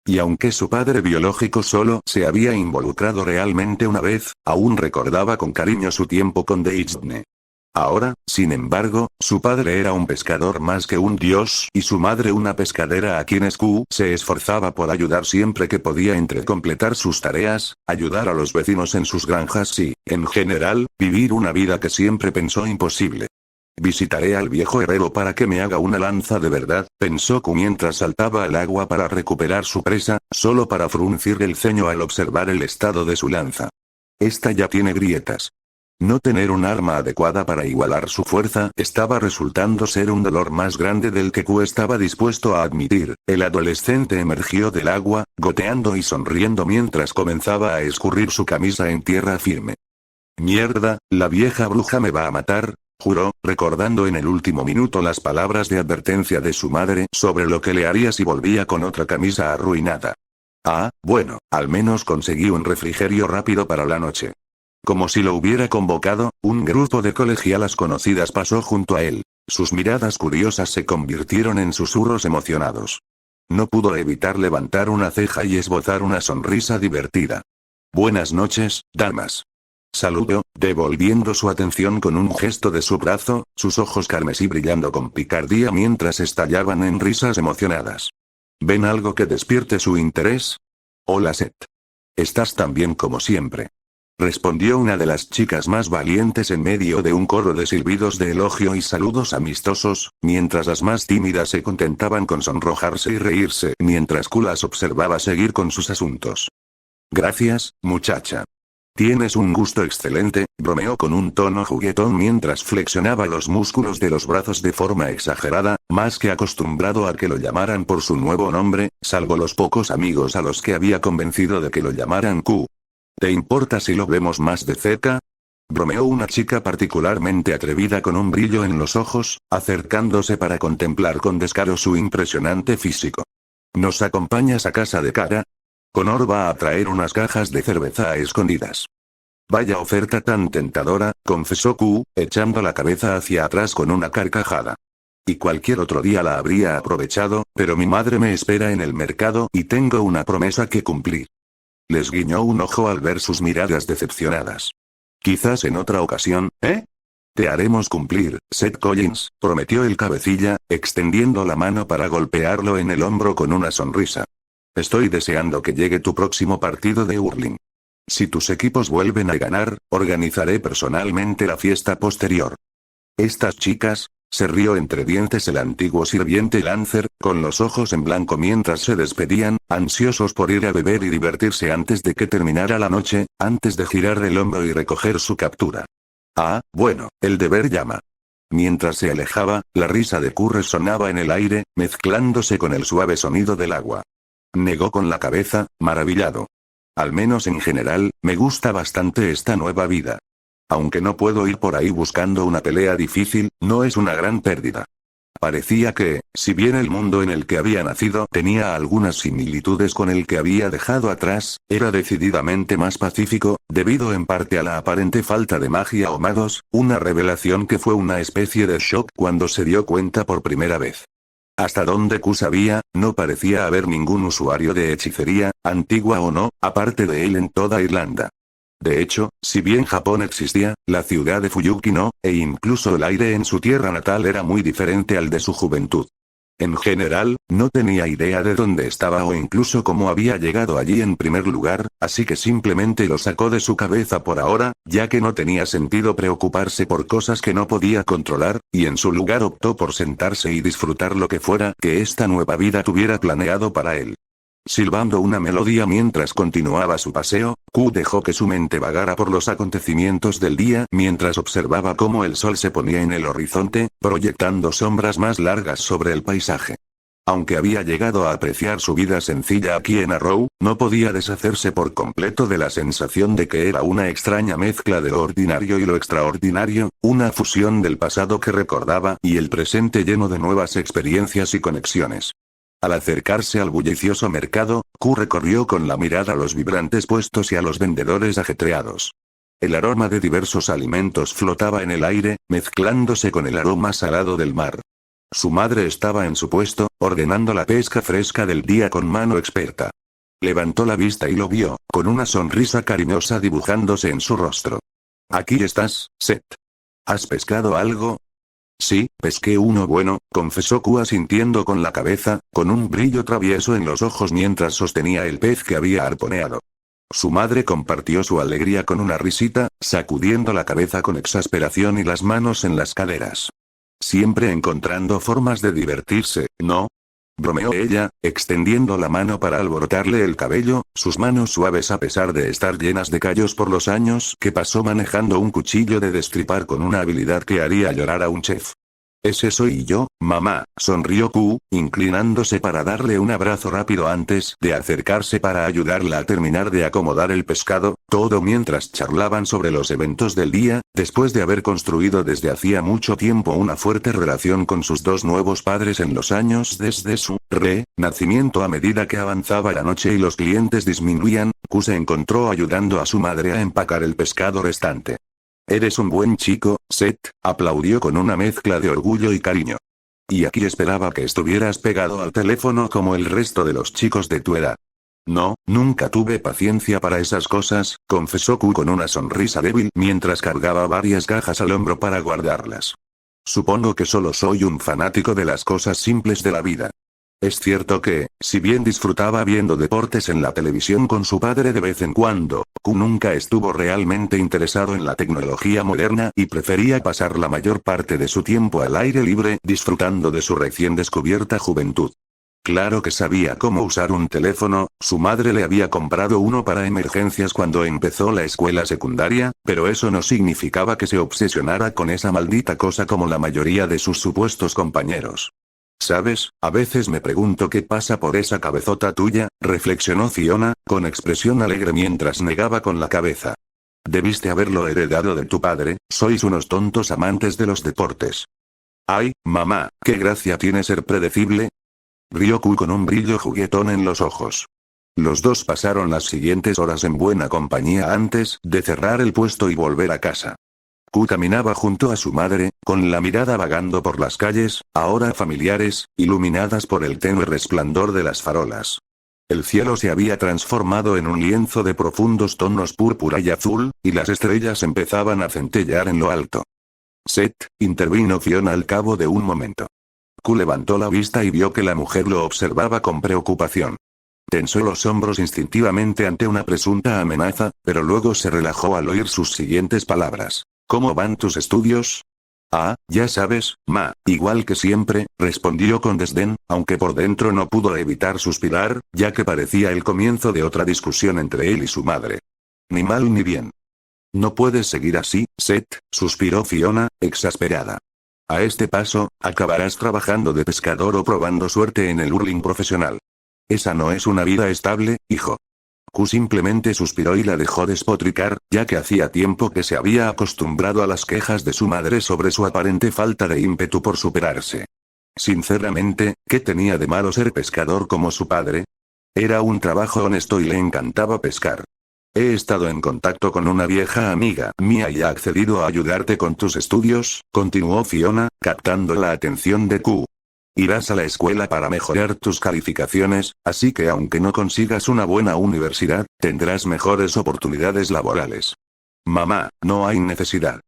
A: Y aunque su padre biológico solo se había involucrado realmente una vez, aún recordaba con cariño su tiempo con Deitne. Ahora, sin embargo, su padre era un pescador más que un dios y su madre una pescadera a quienes Q se esforzaba por ayudar siempre que podía entre completar sus tareas, ayudar a los vecinos en sus granjas y, en general, vivir una vida que siempre pensó imposible. Visitaré al viejo herrero para que me haga una lanza de verdad, pensó Q mientras saltaba al agua para recuperar su presa, solo para fruncir el ceño al observar el estado de su lanza. Esta ya tiene grietas. No tener un arma adecuada para igualar su fuerza estaba resultando ser un dolor más grande del que Q estaba dispuesto a admitir. El adolescente emergió del agua, goteando y sonriendo mientras comenzaba a escurrir su camisa en tierra firme. Mierda, la vieja bruja me va a matar, juró, recordando en el último minuto las palabras de advertencia de su madre sobre lo que le haría si volvía con otra camisa arruinada. Ah, bueno, al menos conseguí un refrigerio rápido para la noche. Como si lo hubiera convocado, un grupo de colegialas conocidas pasó junto a él. Sus miradas curiosas se convirtieron en susurros emocionados. No pudo evitar levantar una ceja y esbozar una sonrisa divertida. Buenas noches, damas. Saludó, devolviendo su atención con un gesto de su brazo, sus ojos carmesí brillando con picardía mientras estallaban en risas emocionadas. ¿Ven algo que despierte su interés? Hola Seth. Estás tan bien como siempre. Respondió una de las chicas más valientes en medio de un coro de silbidos de elogio y saludos amistosos, mientras las más tímidas se contentaban con sonrojarse y reírse mientras Q las observaba seguir con sus asuntos. Gracias, muchacha. Tienes un gusto excelente, bromeó con un tono juguetón mientras flexionaba los músculos de los brazos de forma exagerada, más que acostumbrado a que lo llamaran por su nuevo nombre, salvo los pocos amigos a los que había convencido de que lo llamaran Q. ¿Te importa si lo vemos más de cerca? Bromeó una chica particularmente atrevida con un brillo en los ojos, acercándose para contemplar con descaro su impresionante físico. ¿Nos acompañas a casa de Kara? Connor va a traer unas cajas de cerveza a escondidas. Vaya oferta tan tentadora, confesó Q, echando la cabeza hacia atrás con una carcajada. Y cualquier otro día la habría aprovechado, pero mi madre me espera en el mercado y tengo una promesa que cumplir. Les guiñó un ojo al ver sus miradas decepcionadas. Quizás en otra ocasión, ¿eh? Te haremos cumplir, Seth Collins, prometió el cabecilla, extendiendo la mano para golpearlo en el hombro con una sonrisa. Estoy deseando que llegue tu próximo partido de hurling. Si tus equipos vuelven a ganar, organizaré personalmente la fiesta posterior. Estas chicas, se rió entre dientes el antiguo sirviente Lancer, con los ojos en blanco mientras se despedían, ansiosos por ir a beber y divertirse antes de que terminara la noche, antes de girar el hombro y recoger su captura. Ah, bueno, el deber llama. Mientras se alejaba, la risa de Q resonaba en el aire, mezclándose con el suave sonido del agua. Negó con la cabeza, maravillado. Al menos en general, me gusta bastante esta nueva vida. Aunque no puedo ir por ahí buscando una pelea difícil, no es una gran pérdida. Parecía que, si bien el mundo en el que había nacido tenía algunas similitudes con el que había dejado atrás, era decididamente más pacífico, debido en parte a la aparente falta de magia o magos, una revelación que fue una especie de shock cuando se dio cuenta por primera vez. Hasta donde Q sabía, no parecía haber ningún usuario de hechicería, antigua o no, aparte de él en toda Irlanda. De hecho, si bien Japón existía, la ciudad de Fuyuki no, e incluso el aire en su tierra natal era muy diferente al de su juventud. En general, no tenía idea de dónde estaba o incluso cómo había llegado allí en primer lugar, así que simplemente lo sacó de su cabeza por ahora, ya que no tenía sentido preocuparse por cosas que no podía controlar, y en su lugar optó por sentarse y disfrutar lo que fuera que esta nueva vida tuviera planeado para él. Silbando una melodía mientras continuaba su paseo, Q dejó que su mente vagara por los acontecimientos del día mientras observaba cómo el sol se ponía en el horizonte, proyectando sombras más largas sobre el paisaje. Aunque había llegado a apreciar su vida sencilla aquí en Arrow, no podía deshacerse por completo de la sensación de que era una extraña mezcla de lo ordinario y lo extraordinario, una fusión del pasado que recordaba y el presente lleno de nuevas experiencias y conexiones. Al acercarse al bullicioso mercado, Q recorrió con la mirada los vibrantes puestos y a los vendedores ajetreados. El aroma de diversos alimentos flotaba en el aire, mezclándose con el aroma salado del mar. Su madre estaba en su puesto, ordenando la pesca fresca del día con mano experta. Levantó la vista y lo vio, con una sonrisa cariñosa dibujándose en su rostro. «Aquí estás, Seth. ¿Has pescado algo?» «Sí, pesqué uno bueno», confesó Q asintiendo con la cabeza, con un brillo travieso en los ojos mientras sostenía el pez que había arponeado. Su madre compartió su alegría con una risita, sacudiendo la cabeza con exasperación y las manos en las caderas. «Siempre encontrando formas de divertirse, ¿no?», bromeó ella, extendiendo la mano para alborotarle el cabello, sus manos suaves a pesar de estar llenas de callos por los años que pasó manejando un cuchillo de destripar con una habilidad que haría llorar a un chef. «Ese soy yo, mamá», sonrió Q, inclinándose para darle un abrazo rápido antes de acercarse para ayudarla a terminar de acomodar el pescado, todo mientras charlaban sobre los eventos del día, después de haber construido desde hacía mucho tiempo una fuerte relación con sus dos nuevos padres en los años desde su nacimiento. A medida que avanzaba la noche y los clientes disminuían, Q se encontró ayudando a su madre a empacar el pescado restante. «Eres un buen chico, Seth», aplaudió con una mezcla de orgullo y cariño. «Y aquí esperaba que estuvieras pegado al teléfono como el resto de los chicos de tu edad». «No, nunca tuve paciencia para esas cosas», confesó Q con una sonrisa débil mientras cargaba varias cajas al hombro para guardarlas. «Supongo que solo soy un fanático de las cosas simples de la vida». Es cierto que, si bien disfrutaba viendo deportes en la televisión con su padre de vez en cuando, Q nunca estuvo realmente interesado en la tecnología moderna y prefería pasar la mayor parte de su tiempo al aire libre disfrutando de su recién descubierta juventud. Claro que sabía cómo usar un teléfono, su madre le había comprado uno para emergencias cuando empezó la escuela secundaria, pero eso no significaba que se obsesionara con esa maldita cosa como la mayoría de sus supuestos compañeros. «¿Sabes? A veces me pregunto qué pasa por esa cabezota tuya», reflexionó Fiona, con expresión alegre mientras negaba con la cabeza. «Debiste haberlo heredado de tu padre, sois unos tontos amantes de los deportes». «Ay, mamá, qué gracia tiene ser predecible», rió Q con un brillo juguetón en los ojos. Los dos pasaron las siguientes horas en buena compañía antes de cerrar el puesto y volver a casa. Q caminaba junto a su madre, con la mirada vagando por las calles, ahora familiares, iluminadas por el tenue resplandor de las farolas. El cielo se había transformado en un lienzo de profundos tonos púrpura y azul, y las estrellas empezaban a centellear en lo alto. «Seth», intervino Fiona al cabo de un momento. Q levantó la vista y vio que la mujer lo observaba con preocupación. Tensó los hombros instintivamente ante una presunta amenaza, pero luego se relajó al oír sus siguientes palabras. «¿Cómo van tus estudios?» «Ah, ya sabes, ma, igual que siempre», respondió con desdén, aunque por dentro no pudo evitar suspirar, ya que parecía el comienzo de otra discusión entre él y su madre. «Ni mal ni bien». «No puedes seguir así, Seth», suspiró Fiona, exasperada. «A este paso, acabarás trabajando de pescador o probando suerte en el hurling profesional. Esa no es una vida estable, hijo». Q simplemente suspiró y la dejó despotricar, ya que hacía tiempo que se había acostumbrado a las quejas de su madre sobre su aparente falta de ímpetu por superarse. Sinceramente, ¿qué tenía de malo ser pescador como su padre? Era un trabajo honesto y le encantaba pescar. «He estado en contacto con una vieja amiga mía y ha accedido a ayudarte con tus estudios», continuó Fiona, captando la atención de Q. «Irás a la escuela para mejorar tus calificaciones, así que aunque no consigas una buena universidad, tendrás mejores oportunidades laborales». «Mamá, no hay necesidad».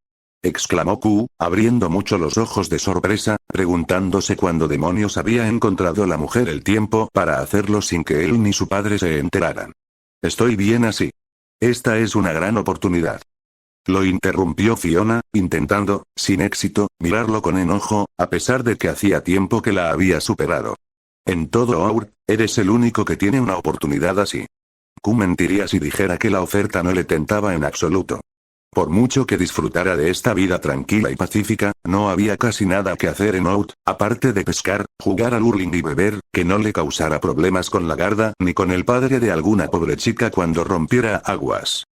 A: exclamó Q, abriendo mucho los ojos de sorpresa, preguntándose cuándo demonios había encontrado la mujer el tiempo para hacerlo sin que él ni su padre se enteraran. Estoy bien así. Esta es una gran oportunidad. Lo interrumpió Fiona, intentando, sin éxito, mirarlo con enojo, a pesar de que hacía tiempo que la había superado. En todo Our, eres el único que tiene una oportunidad así. Q mentiría si dijera que la oferta no le tentaba en absoluto. Por mucho que disfrutara de esta vida tranquila y pacífica, no había casi nada que hacer en Out, aparte de pescar, jugar al hurling y beber, que no le causara problemas con la garda ni con el padre de alguna pobre chica cuando rompiera aguas.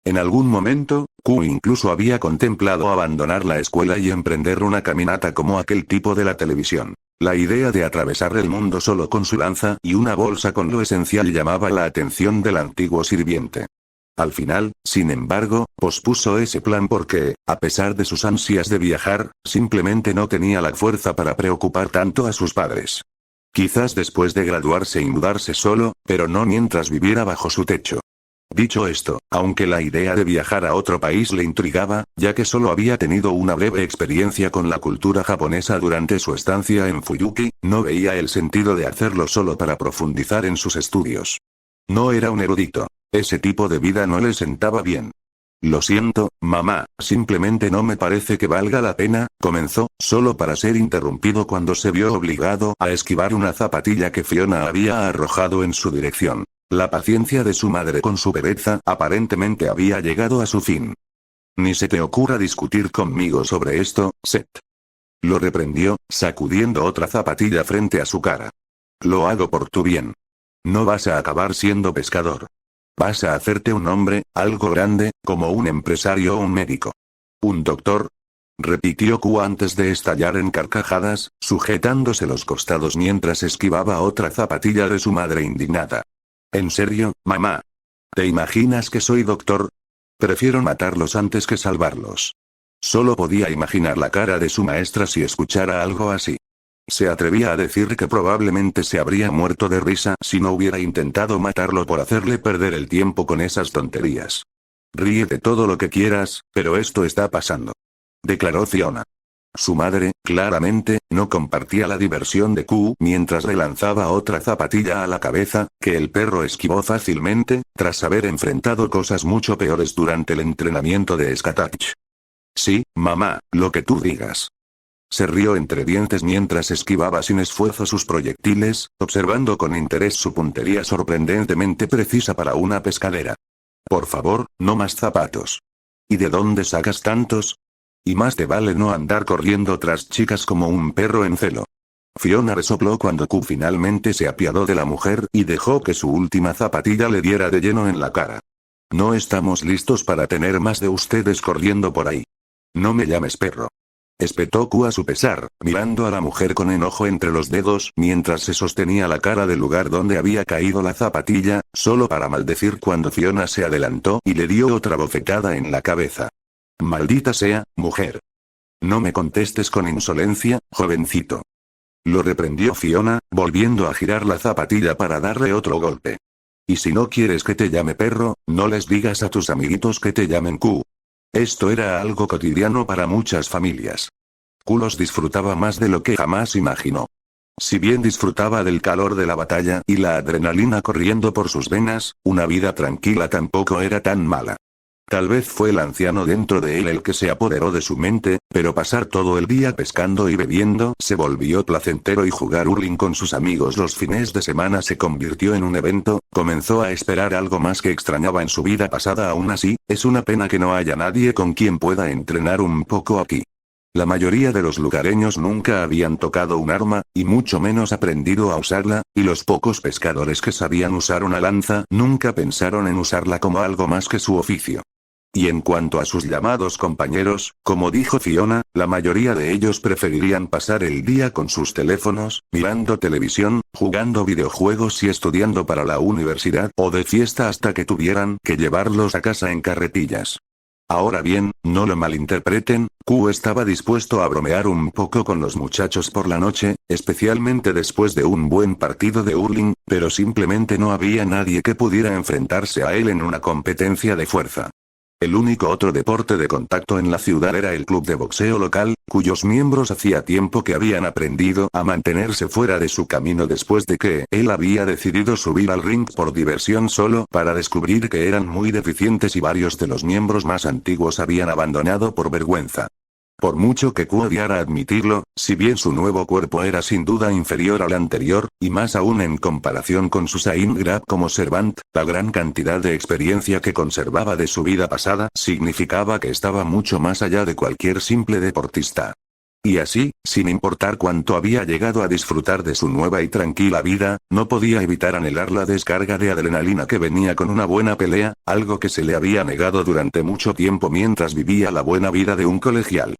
A: En algún momento, Q incluso había contemplado abandonar la escuela y emprender una caminata como aquel tipo de la televisión. La idea de atravesar el mundo solo con su lanza y una bolsa con lo esencial llamaba la atención del antiguo sirviente. Al final, sin embargo, pospuso ese plan porque, a pesar de sus ansias de viajar, simplemente no tenía la fuerza para preocupar tanto a sus padres. Quizás después de graduarse y mudarse solo, pero no mientras viviera bajo su techo. Dicho esto, aunque la idea de viajar a otro país le intrigaba, ya que solo había tenido una breve experiencia con la cultura japonesa durante su estancia en Fuyuki, no veía el sentido de hacerlo solo para profundizar en sus estudios. No era un erudito. Ese tipo de vida no le sentaba bien. Lo siento, mamá, simplemente no me parece que valga la pena, comenzó, solo para ser interrumpido cuando se vio obligado a esquivar una zapatilla que Fiona había arrojado en su dirección. La paciencia de su madre con su pereza aparentemente había llegado a su fin. Ni se te ocurra discutir conmigo sobre esto, Seth. Lo reprendió, sacudiendo otra zapatilla frente a su cara. Lo hago por tu bien. No vas a acabar siendo pescador. Vas a hacerte un hombre, algo grande, como un empresario o un médico. ¿Un doctor? Repitió Q antes de estallar en carcajadas, sujetándose los costados mientras esquivaba otra zapatilla de su madre indignada. ¿En serio, mamá? ¿Te imaginas que soy doctor? Prefiero matarlos antes que salvarlos. Solo podía imaginar la cara de su maestra si escuchara algo así. Se atrevía a decir que probablemente se habría muerto de risa si no hubiera intentado matarlo por hacerle perder el tiempo con esas tonterías. Ríete todo lo que quieras, pero esto está pasando. Declaró Fiona. Su madre, claramente, no compartía la diversión de Q mientras le lanzaba otra zapatilla a la cabeza, que el perro esquivó fácilmente, tras haber enfrentado cosas mucho peores durante el entrenamiento de Skatach. Sí, mamá, lo que tú digas. Se rió entre dientes mientras esquivaba sin esfuerzo sus proyectiles, observando con interés su puntería sorprendentemente precisa para una pescadera. Por favor, no más zapatos. ¿Y de dónde sacas tantos? Y más te vale no andar corriendo tras chicas como un perro en celo. Fiona resopló cuando Q finalmente se apiadó de la mujer y dejó que su última zapatilla le diera de lleno en la cara. No estamos listos para tener más de ustedes corriendo por ahí. No me llames perro. Espetó Q a su pesar, mirando a la mujer con enojo entre los dedos mientras se sostenía la cara del lugar donde había caído la zapatilla, solo para maldecir cuando Fiona se adelantó y le dio otra bofetada en la cabeza. Maldita sea, mujer. No me contestes con insolencia, jovencito. Lo reprendió Fiona, volviendo a girar la zapatilla para darle otro golpe. Y si no quieres que te llame perro, no les digas a tus amiguitos que te llamen Q. Esto era algo cotidiano para muchas familias. Q los disfrutaba más de lo que jamás imaginó. Si bien disfrutaba del calor de la batalla y la adrenalina corriendo por sus venas, una vida tranquila tampoco era tan mala. Tal vez fue el anciano dentro de él el que se apoderó de su mente, pero pasar todo el día pescando y bebiendo se volvió placentero y jugar hurling con sus amigos los fines de semana se convirtió en un evento, comenzó a esperar algo más que extrañaba en su vida pasada. Aún así, es una pena que no haya nadie con quien pueda entrenar un poco aquí. La mayoría de los lugareños nunca habían tocado un arma, y mucho menos aprendido a usarla, y los pocos pescadores que sabían usar una lanza nunca pensaron en usarla como algo más que su oficio. Y en cuanto a sus llamados compañeros, como dijo Fiona, la mayoría de ellos preferirían pasar el día con sus teléfonos, mirando televisión, jugando videojuegos y estudiando para la universidad o de fiesta hasta que tuvieran que llevarlos a casa en carretillas. Ahora bien, no lo malinterpreten, Q estaba dispuesto a bromear un poco con los muchachos por la noche, especialmente después de un buen partido de hurling, pero simplemente no había nadie que pudiera enfrentarse a él en una competencia de fuerza. El único otro deporte de contacto en la ciudad era el club de boxeo local, cuyos miembros hacía tiempo que habían aprendido a mantenerse fuera de su camino después de que él había decidido subir al ring por diversión solo para descubrir que eran muy deficientes y varios de los miembros más antiguos habían abandonado por vergüenza. Por mucho que Q odiara admitirlo, si bien su nuevo cuerpo era sin duda inferior al anterior, y más aún en comparación con su Saint Grab como Servant, la gran cantidad de experiencia que conservaba de su vida pasada significaba que estaba mucho más allá de cualquier simple deportista. Y así, sin importar cuánto había llegado a disfrutar de su nueva y tranquila vida, no podía evitar anhelar la descarga de adrenalina que venía con una buena pelea, algo que se le había negado durante mucho tiempo mientras vivía la buena vida de un colegial.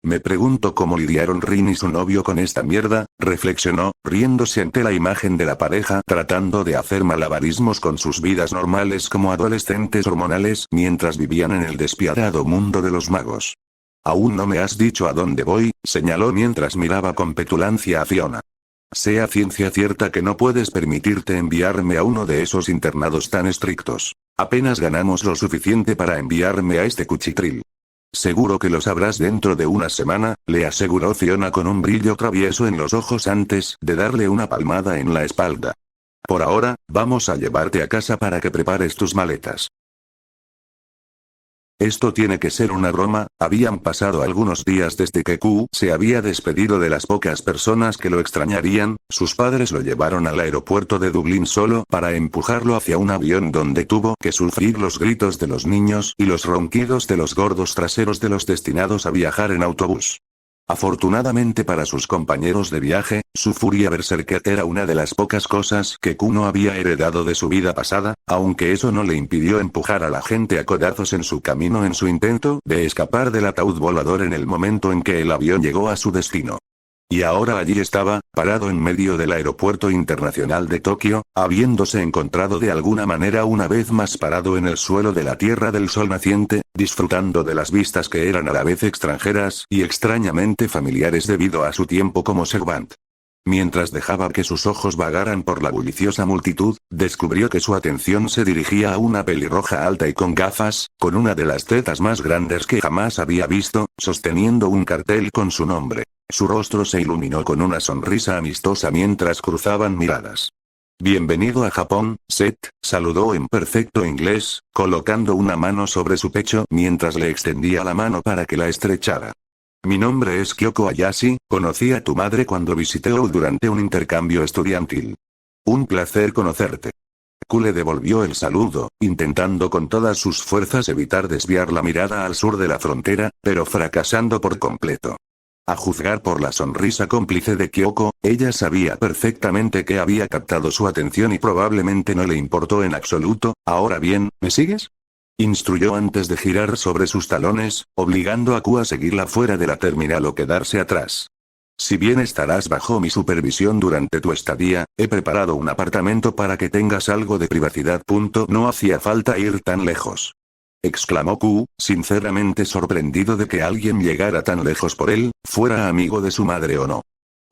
A: Me pregunto cómo lidiaron Rin y su novio con esta mierda, reflexionó, riéndose ante la imagen de la pareja tratando de hacer malabarismos con sus vidas normales como adolescentes hormonales mientras vivían en el despiadado mundo de los magos. Aún no me has dicho a dónde voy, señaló mientras miraba con petulancia a Fiona. Sea ciencia cierta que no puedes permitirte enviarme a uno de esos internados tan estrictos. Apenas ganamos lo suficiente para enviarme a este cuchitril. Seguro que lo sabrás dentro de una semana, le aseguró Fiona con un brillo travieso en los ojos antes de darle una palmada en la espalda. Por ahora, vamos a llevarte a casa para que prepares tus maletas. Esto tiene que ser una broma, habían pasado algunos días desde que Q se había despedido de las pocas personas que lo extrañarían, sus padres lo llevaron al aeropuerto de Dublín solo para empujarlo hacia un avión donde tuvo que sufrir los gritos de los niños y los ronquidos de los gordos traseros de los destinados a viajar en autobús. Afortunadamente para sus compañeros de viaje, su furia berserker era una de las pocas cosas que Q no había heredado de su vida pasada, aunque eso no le impidió empujar a la gente a codazos en su camino en su intento de escapar del ataúd volador en el momento en que el avión llegó a su destino. Y ahora allí estaba, parado en medio del aeropuerto internacional de Tokio, habiéndose encontrado de alguna manera una vez más parado en el suelo de la Tierra del Sol naciente, disfrutando de las vistas que eran a la vez extranjeras y extrañamente familiares debido a su tiempo como Servant. Mientras dejaba que sus ojos vagaran por la bulliciosa multitud, descubrió que su atención se dirigía a una pelirroja alta y con gafas, con una de las tetas más grandes que jamás había visto, sosteniendo un cartel con su nombre. Su rostro se iluminó con una sonrisa amistosa mientras cruzaban miradas. Bienvenido a Japón, Seth, saludó en perfecto inglés, colocando una mano sobre su pecho mientras le extendía la mano para que la estrechara. Mi nombre es Kyoko Hayashi, conocí a tu madre cuando visité OU durante un intercambio estudiantil. Un placer conocerte. Q le devolvió el saludo, intentando con todas sus fuerzas evitar desviar la mirada al sur de la frontera, pero fracasando por completo. A juzgar por la sonrisa cómplice de Kyoko, ella sabía perfectamente que había captado su atención y probablemente no le importó en absoluto. Ahora bien, ¿me sigues?, instruyó antes de girar sobre sus talones, obligando a Q a seguirla fuera de la terminal o quedarse atrás. Si bien estarás bajo mi supervisión durante tu estadía, he preparado un apartamento para que tengas algo de privacidad. No hacía falta ir tan lejos, exclamó Q, sinceramente sorprendido de que alguien llegara tan lejos por él, fuera amigo de su madre o no.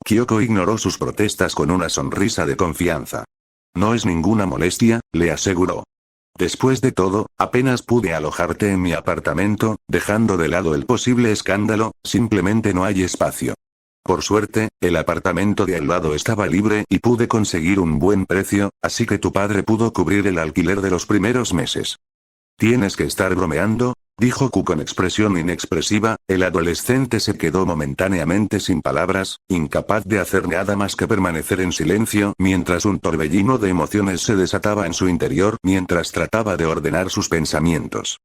A: Kyoko ignoró sus protestas con una sonrisa de confianza. No es ninguna molestia, le aseguró. Después de todo, apenas pude alojarte en mi apartamento, dejando de lado el posible escándalo, simplemente no hay espacio. Por suerte, el apartamento de al lado estaba libre y pude conseguir un buen precio, así que tu padre pudo cubrir el alquiler de los primeros meses. Tienes que estar bromeando, dijo Q con expresión inexpresiva. El adolescente se quedó momentáneamente sin palabras, incapaz de hacer nada más que permanecer en silencio mientras un torbellino de emociones se desataba en su interior mientras trataba de ordenar sus pensamientos.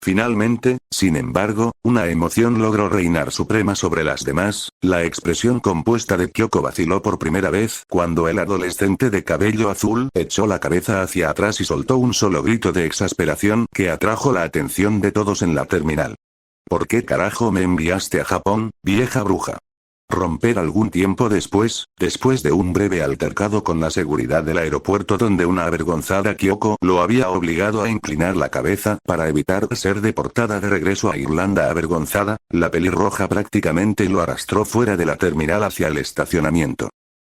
A: Finalmente, sin embargo, una emoción logró reinar suprema sobre las demás. La expresión compuesta de Kyoko vaciló por primera vez cuando el adolescente de cabello azul echó la cabeza hacia atrás y soltó un solo grito de exasperación que atrajo la atención de todos en la terminal. ¿Por qué carajo me enviaste a Japón, vieja bruja? Romper algún tiempo después de un breve altercado con la seguridad del aeropuerto donde una avergonzada Kyoko lo había obligado a inclinar la cabeza para evitar ser deportada de regreso a Irlanda avergonzada, la pelirroja prácticamente lo arrastró fuera de la terminal hacia el estacionamiento.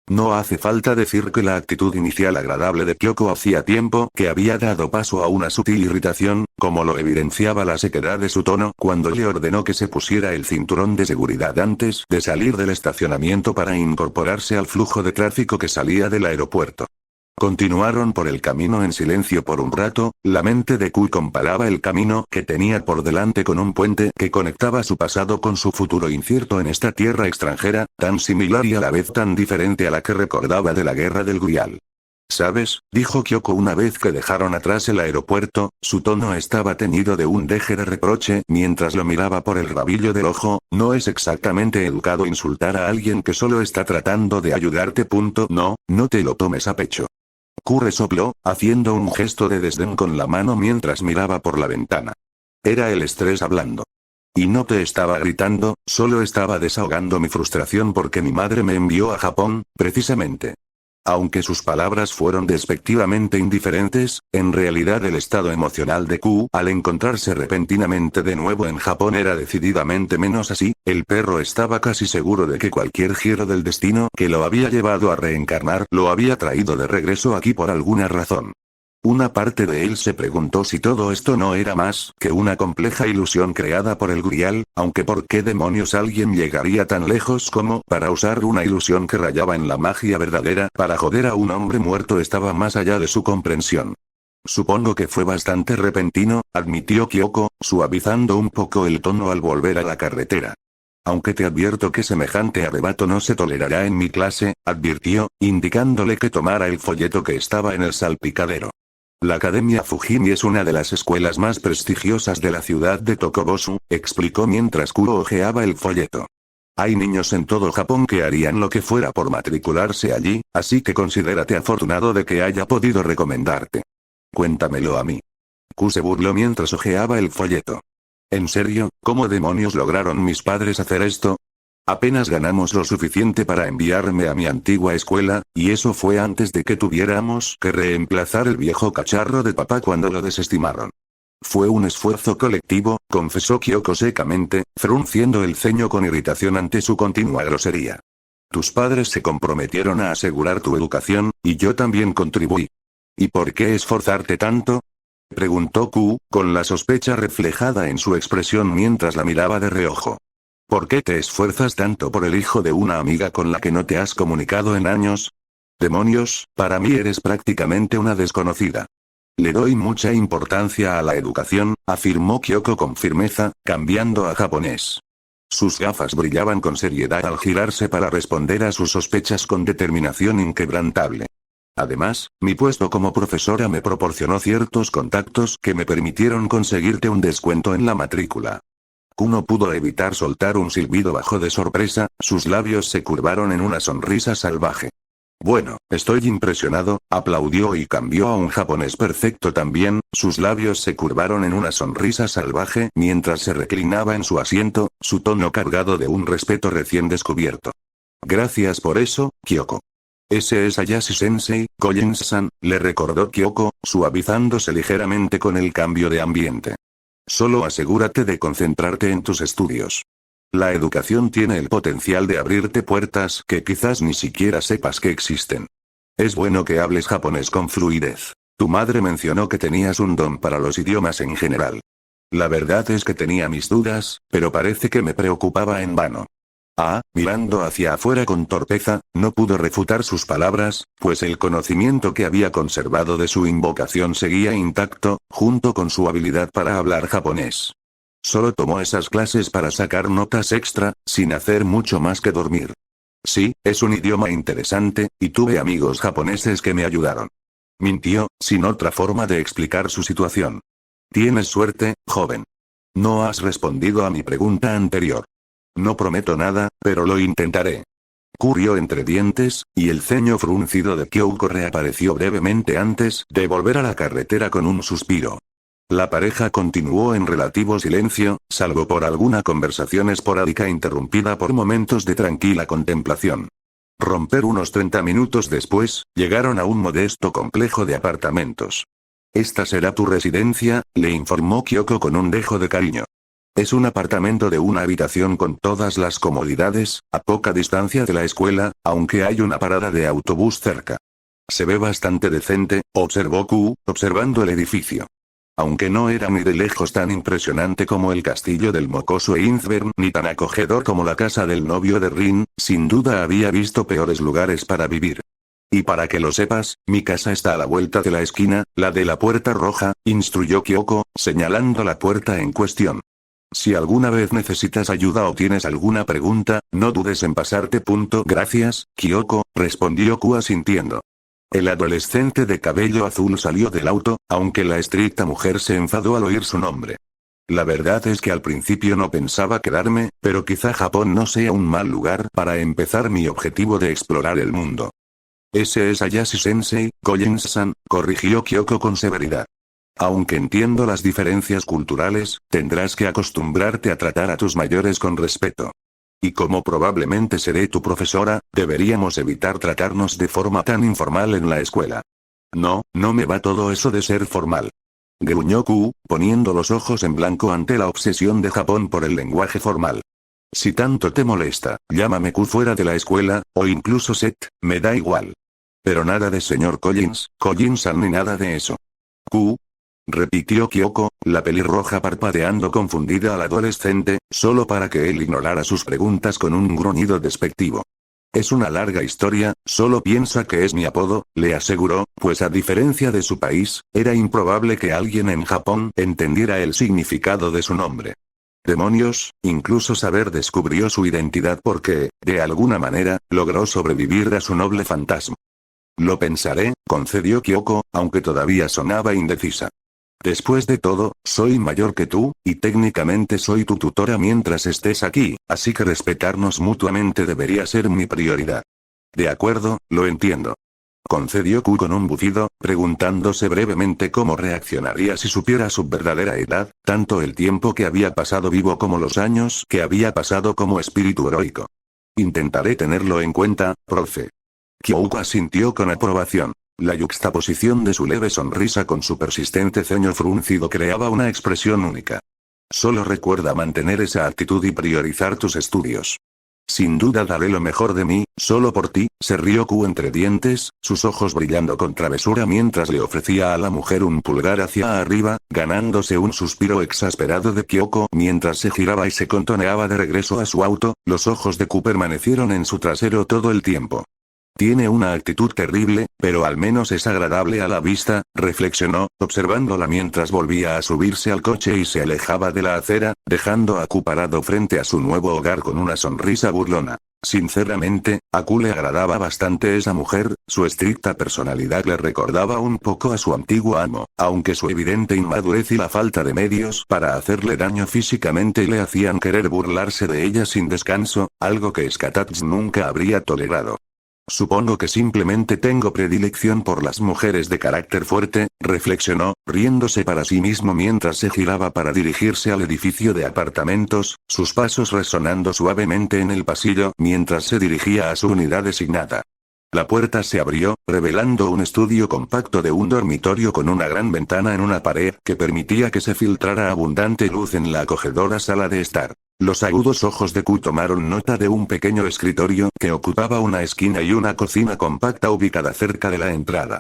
A: No hace falta decir que la actitud inicial agradable de Kyoko hacía tiempo que había dado paso a una sutil irritación, como lo evidenciaba la sequedad de su tono cuando le ordenó que se pusiera el cinturón de seguridad antes de salir del estacionamiento para incorporarse al flujo de tráfico que salía del aeropuerto. Continuaron por el camino en silencio por un rato, la mente de Q comparaba el camino que tenía por delante con un puente que conectaba su pasado con su futuro incierto en esta tierra extranjera, tan similar y a la vez tan diferente a la que recordaba de la guerra del Grial. ¿Sabes?, dijo Kyoko una vez que dejaron atrás el aeropuerto, su tono estaba teñido de un deje de reproche mientras lo miraba por el rabillo del ojo, no es exactamente educado insultar a alguien que solo está tratando de ayudarte. No, no te lo tomes a pecho. Q resopló, haciendo un gesto de desdén con la mano mientras miraba por la ventana. Era el estrés hablando. Y no te estaba gritando, solo estaba desahogando mi frustración porque mi madre me envió a Japón, precisamente. Aunque sus palabras fueron despectivamente indiferentes, en realidad el estado emocional de Q al encontrarse repentinamente de nuevo en Japón era decididamente menos así. El perro estaba casi seguro de que cualquier giro del destino que lo había llevado a reencarnar lo había traído de regreso aquí por alguna razón. Una parte de él se preguntó si todo esto no era más que una compleja ilusión creada por el Grial, aunque ¿por qué demonios alguien llegaría tan lejos como para usar una ilusión que rayaba en la magia verdadera para joder a un hombre muerto? Estaba más allá de su comprensión. Supongo que fue bastante repentino, admitió Kyoko, suavizando un poco el tono al volver a la carretera. Aunque te advierto que semejante arrebato no se tolerará en mi clase, advirtió, indicándole que tomara el folleto que estaba en el salpicadero. La Academia Fujimi es una de las escuelas más prestigiosas de la ciudad de Tokobosu, explicó mientras Kuro hojeaba el folleto. Hay niños en todo Japón que harían lo que fuera por matricularse allí, así que considérate afortunado de que haya podido recomendarte. Cuéntamelo a mí. Q se burló mientras hojeaba el folleto. ¿En serio? ¿Cómo demonios lograron mis padres hacer esto? Apenas ganamos lo suficiente para enviarme a mi antigua escuela, y eso fue antes de que tuviéramos que reemplazar el viejo cacharro de papá cuando lo desestimaron. Fue un esfuerzo colectivo, confesó Kyoko secamente, frunciendo el ceño con irritación ante su continua grosería. Tus padres se comprometieron a asegurar tu educación, y yo también contribuí. ¿Y por qué esforzarte tanto?, preguntó Q, con la sospecha reflejada en su expresión mientras la miraba de reojo. ¿Por qué te esfuerzas tanto por el hijo de una amiga con la que no te has comunicado en años? Demonios, para mí eres prácticamente una desconocida. Le doy mucha importancia a la educación, afirmó Kyoko con firmeza, cambiando a japonés. Sus gafas brillaban con seriedad al girarse para responder a sus sospechas con determinación inquebrantable. Además, mi puesto como profesora me proporcionó ciertos contactos que me permitieron conseguirte un descuento en la matrícula. Q no pudo evitar soltar un silbido bajo de sorpresa, sus labios se curvaron en una sonrisa salvaje. Bueno, estoy impresionado, aplaudió y cambió a un japonés perfecto también, sus labios se curvaron en una sonrisa salvaje mientras se reclinaba en su asiento, su tono cargado de un respeto recién descubierto. Gracias por eso, Kyoko. Ese es Hayashi-sensei, Koyen-san, le recordó Kyoko, suavizándose ligeramente con el cambio de ambiente. Solo asegúrate de concentrarte en tus estudios. La educación tiene el potencial de abrirte puertas que quizás ni siquiera sepas que existen. Es bueno que hables japonés con fluidez. Tu madre mencionó que tenías un don para los idiomas en general. La verdad es que tenía mis dudas, pero parece que me preocupaba en vano. Mirando hacia afuera con torpeza, no pudo refutar sus palabras, pues el conocimiento que había conservado de su invocación seguía intacto, junto con su habilidad para hablar japonés. Solo tomó esas clases para sacar notas extra, sin hacer mucho más que dormir. Sí, es un idioma interesante, y tuve amigos japoneses que me ayudaron. Mintió, sin otra forma de explicar su situación. Tienes suerte, joven. No has respondido a mi pregunta anterior. No prometo nada, pero lo intentaré. Rió entre dientes, y el ceño fruncido de Kyoko reapareció brevemente antes de volver a la carretera con un suspiro. La pareja continuó en relativo silencio, salvo por alguna conversación esporádica interrumpida por momentos de tranquila contemplación. Romper unos 30 minutos después, llegaron a un modesto complejo de apartamentos. Esta será tu residencia, le informó Kyoko con un dejo de cariño. Es un apartamento de una habitación con todas las comodidades, a poca distancia de la escuela, aunque hay una parada de autobús cerca. Se ve bastante decente, observó Q, observando el edificio. Aunque no era ni de lejos tan impresionante como el castillo del mocoso Einzbern ni tan acogedor como la casa del novio de Rin, sin duda había visto peores lugares para vivir. Y para que lo sepas, mi casa está a la vuelta de la esquina, la de la puerta roja, instruyó Kyoko, señalando la puerta en cuestión. Si alguna vez necesitas ayuda o tienes alguna pregunta, no dudes en pasarte. Gracias, Kyoko, respondió Q asintiendo. El adolescente de cabello azul salió del auto, aunque la estricta mujer se enfadó al oír su nombre. La verdad es que al principio no pensaba quedarme, pero quizá Japón no sea un mal lugar para empezar mi objetivo de explorar el mundo. Ese es Ayashi-sensei, Collins-san, corrigió Kyoko con severidad. Aunque entiendo las diferencias culturales, tendrás que acostumbrarte a tratar a tus mayores con respeto. Y como probablemente seré tu profesora, deberíamos evitar tratarnos de forma tan informal en la escuela. No, no me va todo eso de ser formal. Gruñó Q, poniendo los ojos en blanco ante la obsesión de Japón por el lenguaje formal. Si tanto te molesta, llámame Q fuera de la escuela, o incluso Seth, me da igual. Pero nada de señor Collins, Collins-san ni nada de eso. Q. Repitió Kyoko, la pelirroja parpadeando confundida al adolescente, solo para que él ignorara sus preguntas con un gruñido despectivo. Es una larga historia, solo piensa que es mi apodo, le aseguró, pues a diferencia de su país, era improbable que alguien en Japón entendiera el significado de su nombre. Demonios, incluso Saber descubrió su identidad porque, de alguna manera, logró sobrevivir a su noble fantasma. Lo pensaré, concedió Kyoko, aunque todavía sonaba indecisa. Después de todo, soy mayor que tú, y técnicamente soy tu tutora mientras estés aquí, así que respetarnos mutuamente debería ser mi prioridad. De acuerdo, lo entiendo. Concedió Q con un bufido, preguntándose brevemente cómo reaccionaría si supiera su verdadera edad, tanto el tiempo que había pasado vivo como los años que había pasado como espíritu heroico. Intentaré tenerlo en cuenta, profe. Kyoko asintió con aprobación. La yuxtaposición de su leve sonrisa con su persistente ceño fruncido creaba una expresión única. Solo recuerda mantener esa actitud y priorizar tus estudios. Sin duda daré lo mejor de mí, solo por ti, se rió Q entre dientes, sus ojos brillando con travesura mientras le ofrecía a la mujer un pulgar hacia arriba, ganándose un suspiro exasperado de Kyoko mientras se giraba y se contoneaba de regreso a su auto. Los ojos de Q permanecieron en su trasero todo el tiempo. Tiene una actitud terrible, pero al menos es agradable a la vista, reflexionó, observándola mientras volvía a subirse al coche y se alejaba de la acera, dejando a Q parado frente a su nuevo hogar con una sonrisa burlona. Sinceramente, a Q le agradaba bastante esa mujer, su estricta personalidad le recordaba un poco a su antiguo amo, aunque su evidente inmadurez y la falta de medios para hacerle daño físicamente le hacían querer burlarse de ella sin descanso, algo que Skatats nunca habría tolerado. Supongo que simplemente tengo predilección por las mujeres de carácter fuerte, reflexionó, riéndose para sí mismo mientras se giraba para dirigirse al edificio de apartamentos, sus pasos resonando suavemente en el pasillo mientras se dirigía a su unidad designada. La puerta se abrió, revelando un estudio compacto de un dormitorio con una gran ventana en una pared que permitía que se filtrara abundante luz en la acogedora sala de estar. Los agudos ojos de Q tomaron nota de un pequeño escritorio que ocupaba una esquina y una cocina compacta ubicada cerca de la entrada.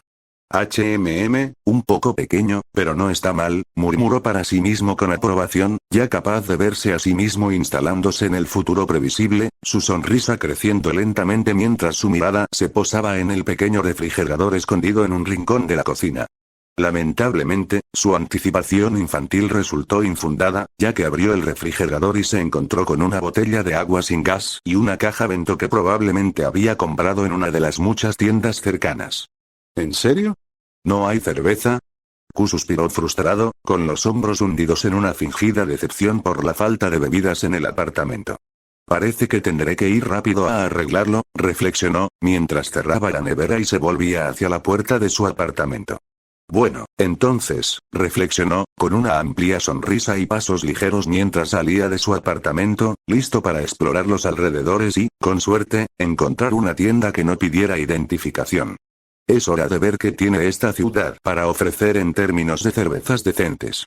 A: Un poco pequeño, pero no está mal, murmuró para sí mismo con aprobación, ya capaz de verse a sí mismo instalándose en el futuro previsible, su sonrisa creciendo lentamente mientras su mirada se posaba en el pequeño refrigerador escondido en un rincón de la cocina. Lamentablemente, su anticipación infantil resultó infundada, ya que abrió el refrigerador y se encontró con una botella de agua sin gas y una caja Bento que probablemente había comprado en una de las muchas tiendas cercanas. ¿En serio? ¿No hay cerveza? Q suspiró frustrado, con los hombros hundidos en una fingida decepción por la falta de bebidas en el apartamento. Parece que tendré que ir rápido a arreglarlo, reflexionó, mientras cerraba la nevera y se volvía hacia la puerta de su apartamento. Bueno, entonces, reflexionó, con una amplia sonrisa y pasos ligeros mientras salía de su apartamento, listo para explorar los alrededores y, con suerte, encontrar una tienda que no pidiera identificación. Es hora de ver qué tiene esta ciudad para ofrecer en términos de cervezas decentes.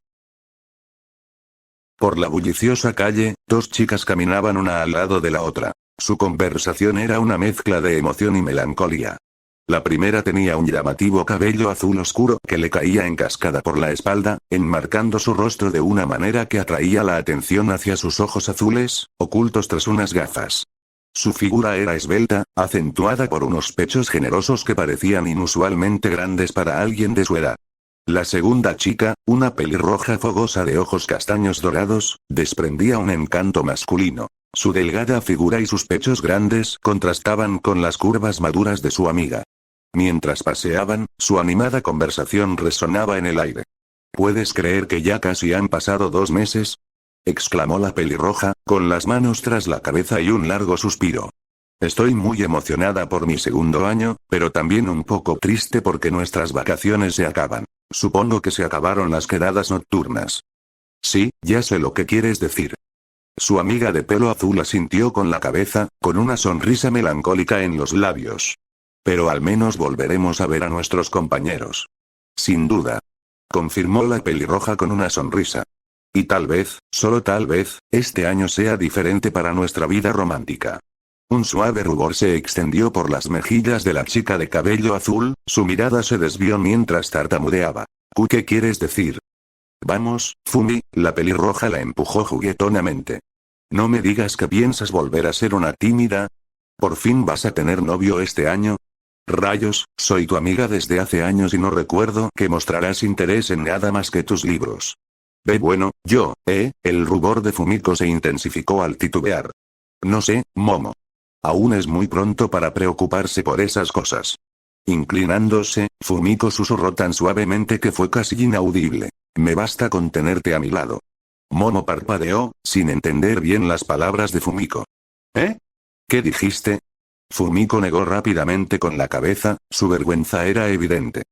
A: Por la bulliciosa calle, dos chicas caminaban una al lado de la otra. Su conversación era una mezcla de emoción y melancolía. La primera tenía un llamativo cabello azul oscuro que le caía en cascada por la espalda, enmarcando su rostro de una manera que atraía la atención hacia sus ojos azules, ocultos tras unas gafas. Su figura era esbelta, acentuada por unos pechos generosos que parecían inusualmente grandes para alguien de su edad. La segunda chica, una pelirroja fogosa de ojos castaños dorados, desprendía un encanto masculino. Su delgada figura y sus pechos grandes contrastaban con las curvas maduras de su amiga. Mientras paseaban, su animada conversación resonaba en el aire. ¿Puedes creer que ya casi han pasado 2 meses? Exclamó la pelirroja, con las manos tras la cabeza y un largo suspiro. Estoy muy emocionada por mi segundo año, pero también un poco triste porque nuestras vacaciones se acaban. Supongo que se acabaron las quedadas nocturnas. Sí, ya sé lo que quieres decir. Su amiga de pelo azul asintió con la cabeza, con una sonrisa melancólica en los labios. Pero al menos volveremos a ver a nuestros compañeros. Sin duda. Confirmó la pelirroja con una sonrisa. Y tal vez, solo tal vez, este año sea diferente para nuestra vida romántica. Un suave rubor se extendió por las mejillas de la chica de cabello azul, su mirada se desvió mientras tartamudeaba. ¿Qué quieres decir? Vamos, Fumi, la pelirroja la empujó juguetonamente. No me digas que piensas volver a ser una tímida. ¿Por fin vas a tener novio este año? Rayos, soy tu amiga desde hace años y no recuerdo que mostrarás interés en nada más que tus libros. Bueno, el rubor de Fumiko se intensificó al titubear. No sé, Momo. Aún es muy pronto para preocuparse por esas cosas. Inclinándose, Fumiko susurró tan suavemente que fue casi inaudible. Me basta con tenerte a mi lado. Momo parpadeó, sin entender bien las palabras de Fumiko. ¿Eh? ¿Qué dijiste? Fumiko negó rápidamente con la cabeza, su vergüenza era evidente.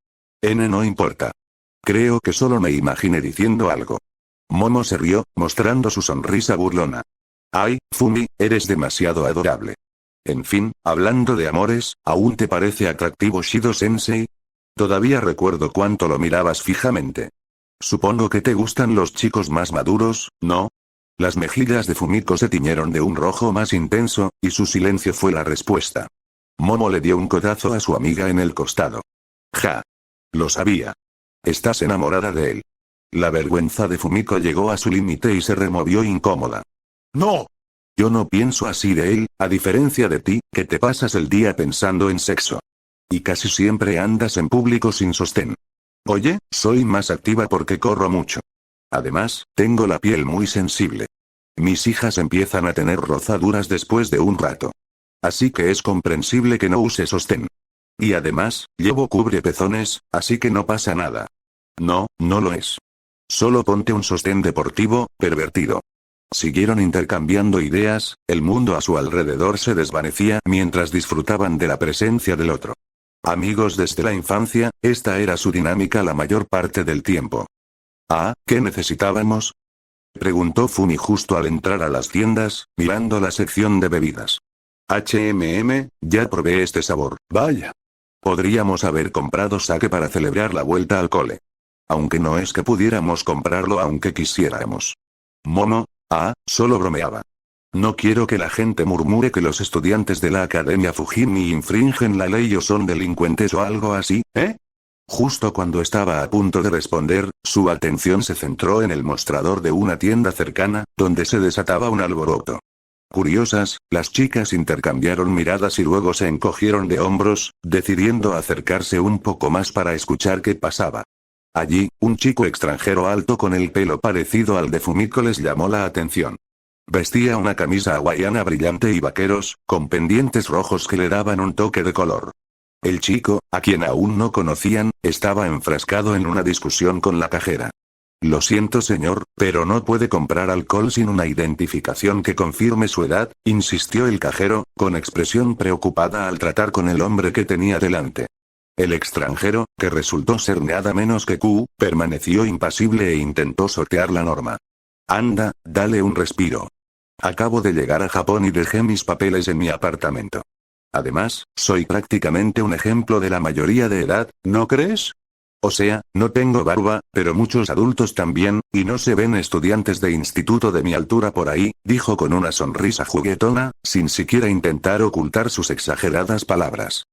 A: No importa. Creo que solo me imaginé diciendo algo. Momo se rió, mostrando su sonrisa burlona. Ay, Fumi, eres demasiado adorable. En fin, hablando de amores, ¿aún te parece atractivo Shido-sensei? Todavía recuerdo cuánto lo mirabas fijamente. Supongo que te gustan los chicos más maduros, ¿no? Las mejillas de Fumiko se tiñeron de un rojo más intenso, y su silencio fue la respuesta. Momo le dio un codazo a su amiga en el costado. Ja. Lo sabía. Estás enamorada de él. La vergüenza de Fumiko llegó a su límite y se removió incómoda. ¡No! Yo no pienso así de él, a diferencia de ti, que te pasas el día pensando en sexo. Y casi siempre andas en público sin sostén. Oye, soy más activa porque corro mucho. Además, tengo la piel muy sensible. Mis hijas empiezan a tener rozaduras después de un rato. Así que es comprensible que no use sostén. Y además, llevo cubrepezones, así que no pasa nada. No, no lo es. Solo ponte un sostén deportivo, pervertido. Siguieron intercambiando ideas, el mundo a su alrededor se desvanecía mientras disfrutaban de la presencia del otro. Amigos desde la infancia, esta era su dinámica la mayor parte del tiempo. ¿Qué necesitábamos? Preguntó Fumi justo al entrar a las tiendas, mirando la sección de bebidas. Ya probé este sabor, vaya. Podríamos haber comprado sake para celebrar la vuelta al cole. Aunque no es que pudiéramos comprarlo aunque quisiéramos. Momo, solo bromeaba. No quiero que la gente murmure que los estudiantes de la Academia Fujimi infringen la ley o son delincuentes o algo así, ¿eh? Justo cuando estaba a punto de responder, su atención se centró en el mostrador de una tienda cercana, donde se desataba un alboroto. Curiosas, las chicas intercambiaron miradas y luego se encogieron de hombros, decidiendo acercarse un poco más para escuchar qué pasaba. Allí, un chico extranjero alto con el pelo parecido al de Fumiko les llamó la atención. Vestía una camisa hawaiana brillante y vaqueros, con pendientes rojos que le daban un toque de color. El chico, a quien aún no conocían, estaba enfrascado en una discusión con la cajera. Lo siento señor, pero no puede comprar alcohol sin una identificación que confirme su edad, insistió el cajero, con expresión preocupada al tratar con el hombre que tenía delante. El extranjero, que resultó ser nada menos que Q, permaneció impasible e intentó sortear la norma. Anda, dale un respiro. Acabo de llegar a Japón y dejé mis papeles en mi apartamento. Además, soy prácticamente un ejemplo de la mayoría de edad, ¿no crees? O sea, no tengo barba, pero muchos adultos también, y no se ven estudiantes de instituto de mi altura por ahí, dijo con una sonrisa juguetona, sin siquiera intentar ocultar sus exageradas palabras.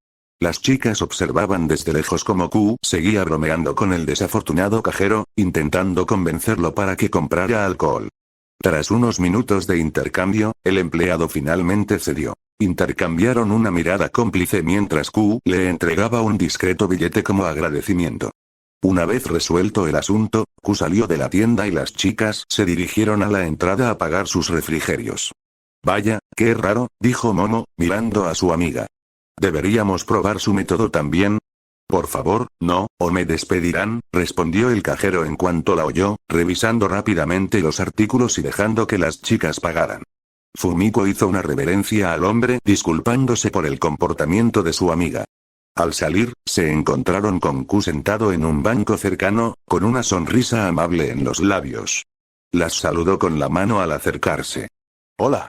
A: Las chicas observaban desde lejos cómo Q seguía bromeando con el desafortunado cajero, intentando convencerlo para que comprara alcohol. Tras unos minutos de intercambio, el empleado finalmente cedió. Intercambiaron una mirada cómplice mientras Q le entregaba un discreto billete como agradecimiento. Una vez resuelto el asunto, Q salió de la tienda y las chicas se dirigieron a la entrada a pagar sus refrigerios. Vaya, qué raro, dijo Momo, mirando a su amiga. ¿Deberíamos probar su método también? Por favor, no, o me despedirán, respondió el cajero en cuanto la oyó, revisando rápidamente los artículos y dejando que las chicas pagaran. Fumiko hizo una reverencia al hombre disculpándose por el comportamiento de su amiga. Al salir, se encontraron con Q sentado en un banco cercano, con una sonrisa amable en los labios. Las saludó con la mano al acercarse. Hola.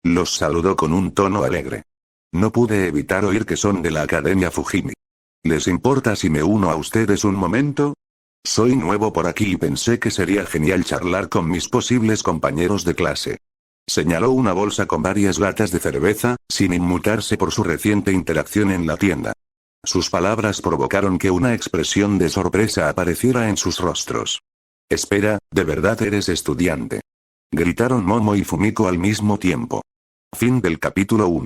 A: Los saludó con un tono alegre. No pude evitar oír que son de la Academia Fujimi. ¿Les importa si me uno a ustedes un momento? Soy nuevo por aquí y pensé que sería genial charlar con mis posibles compañeros de clase. Señaló una bolsa con varias latas de cerveza, sin inmutarse por su reciente interacción en la tienda. Sus palabras provocaron que una expresión de sorpresa apareciera en sus rostros. Espera, ¿de verdad eres estudiante? Gritaron Momo y Fumiko al mismo tiempo. Fin del capítulo 1.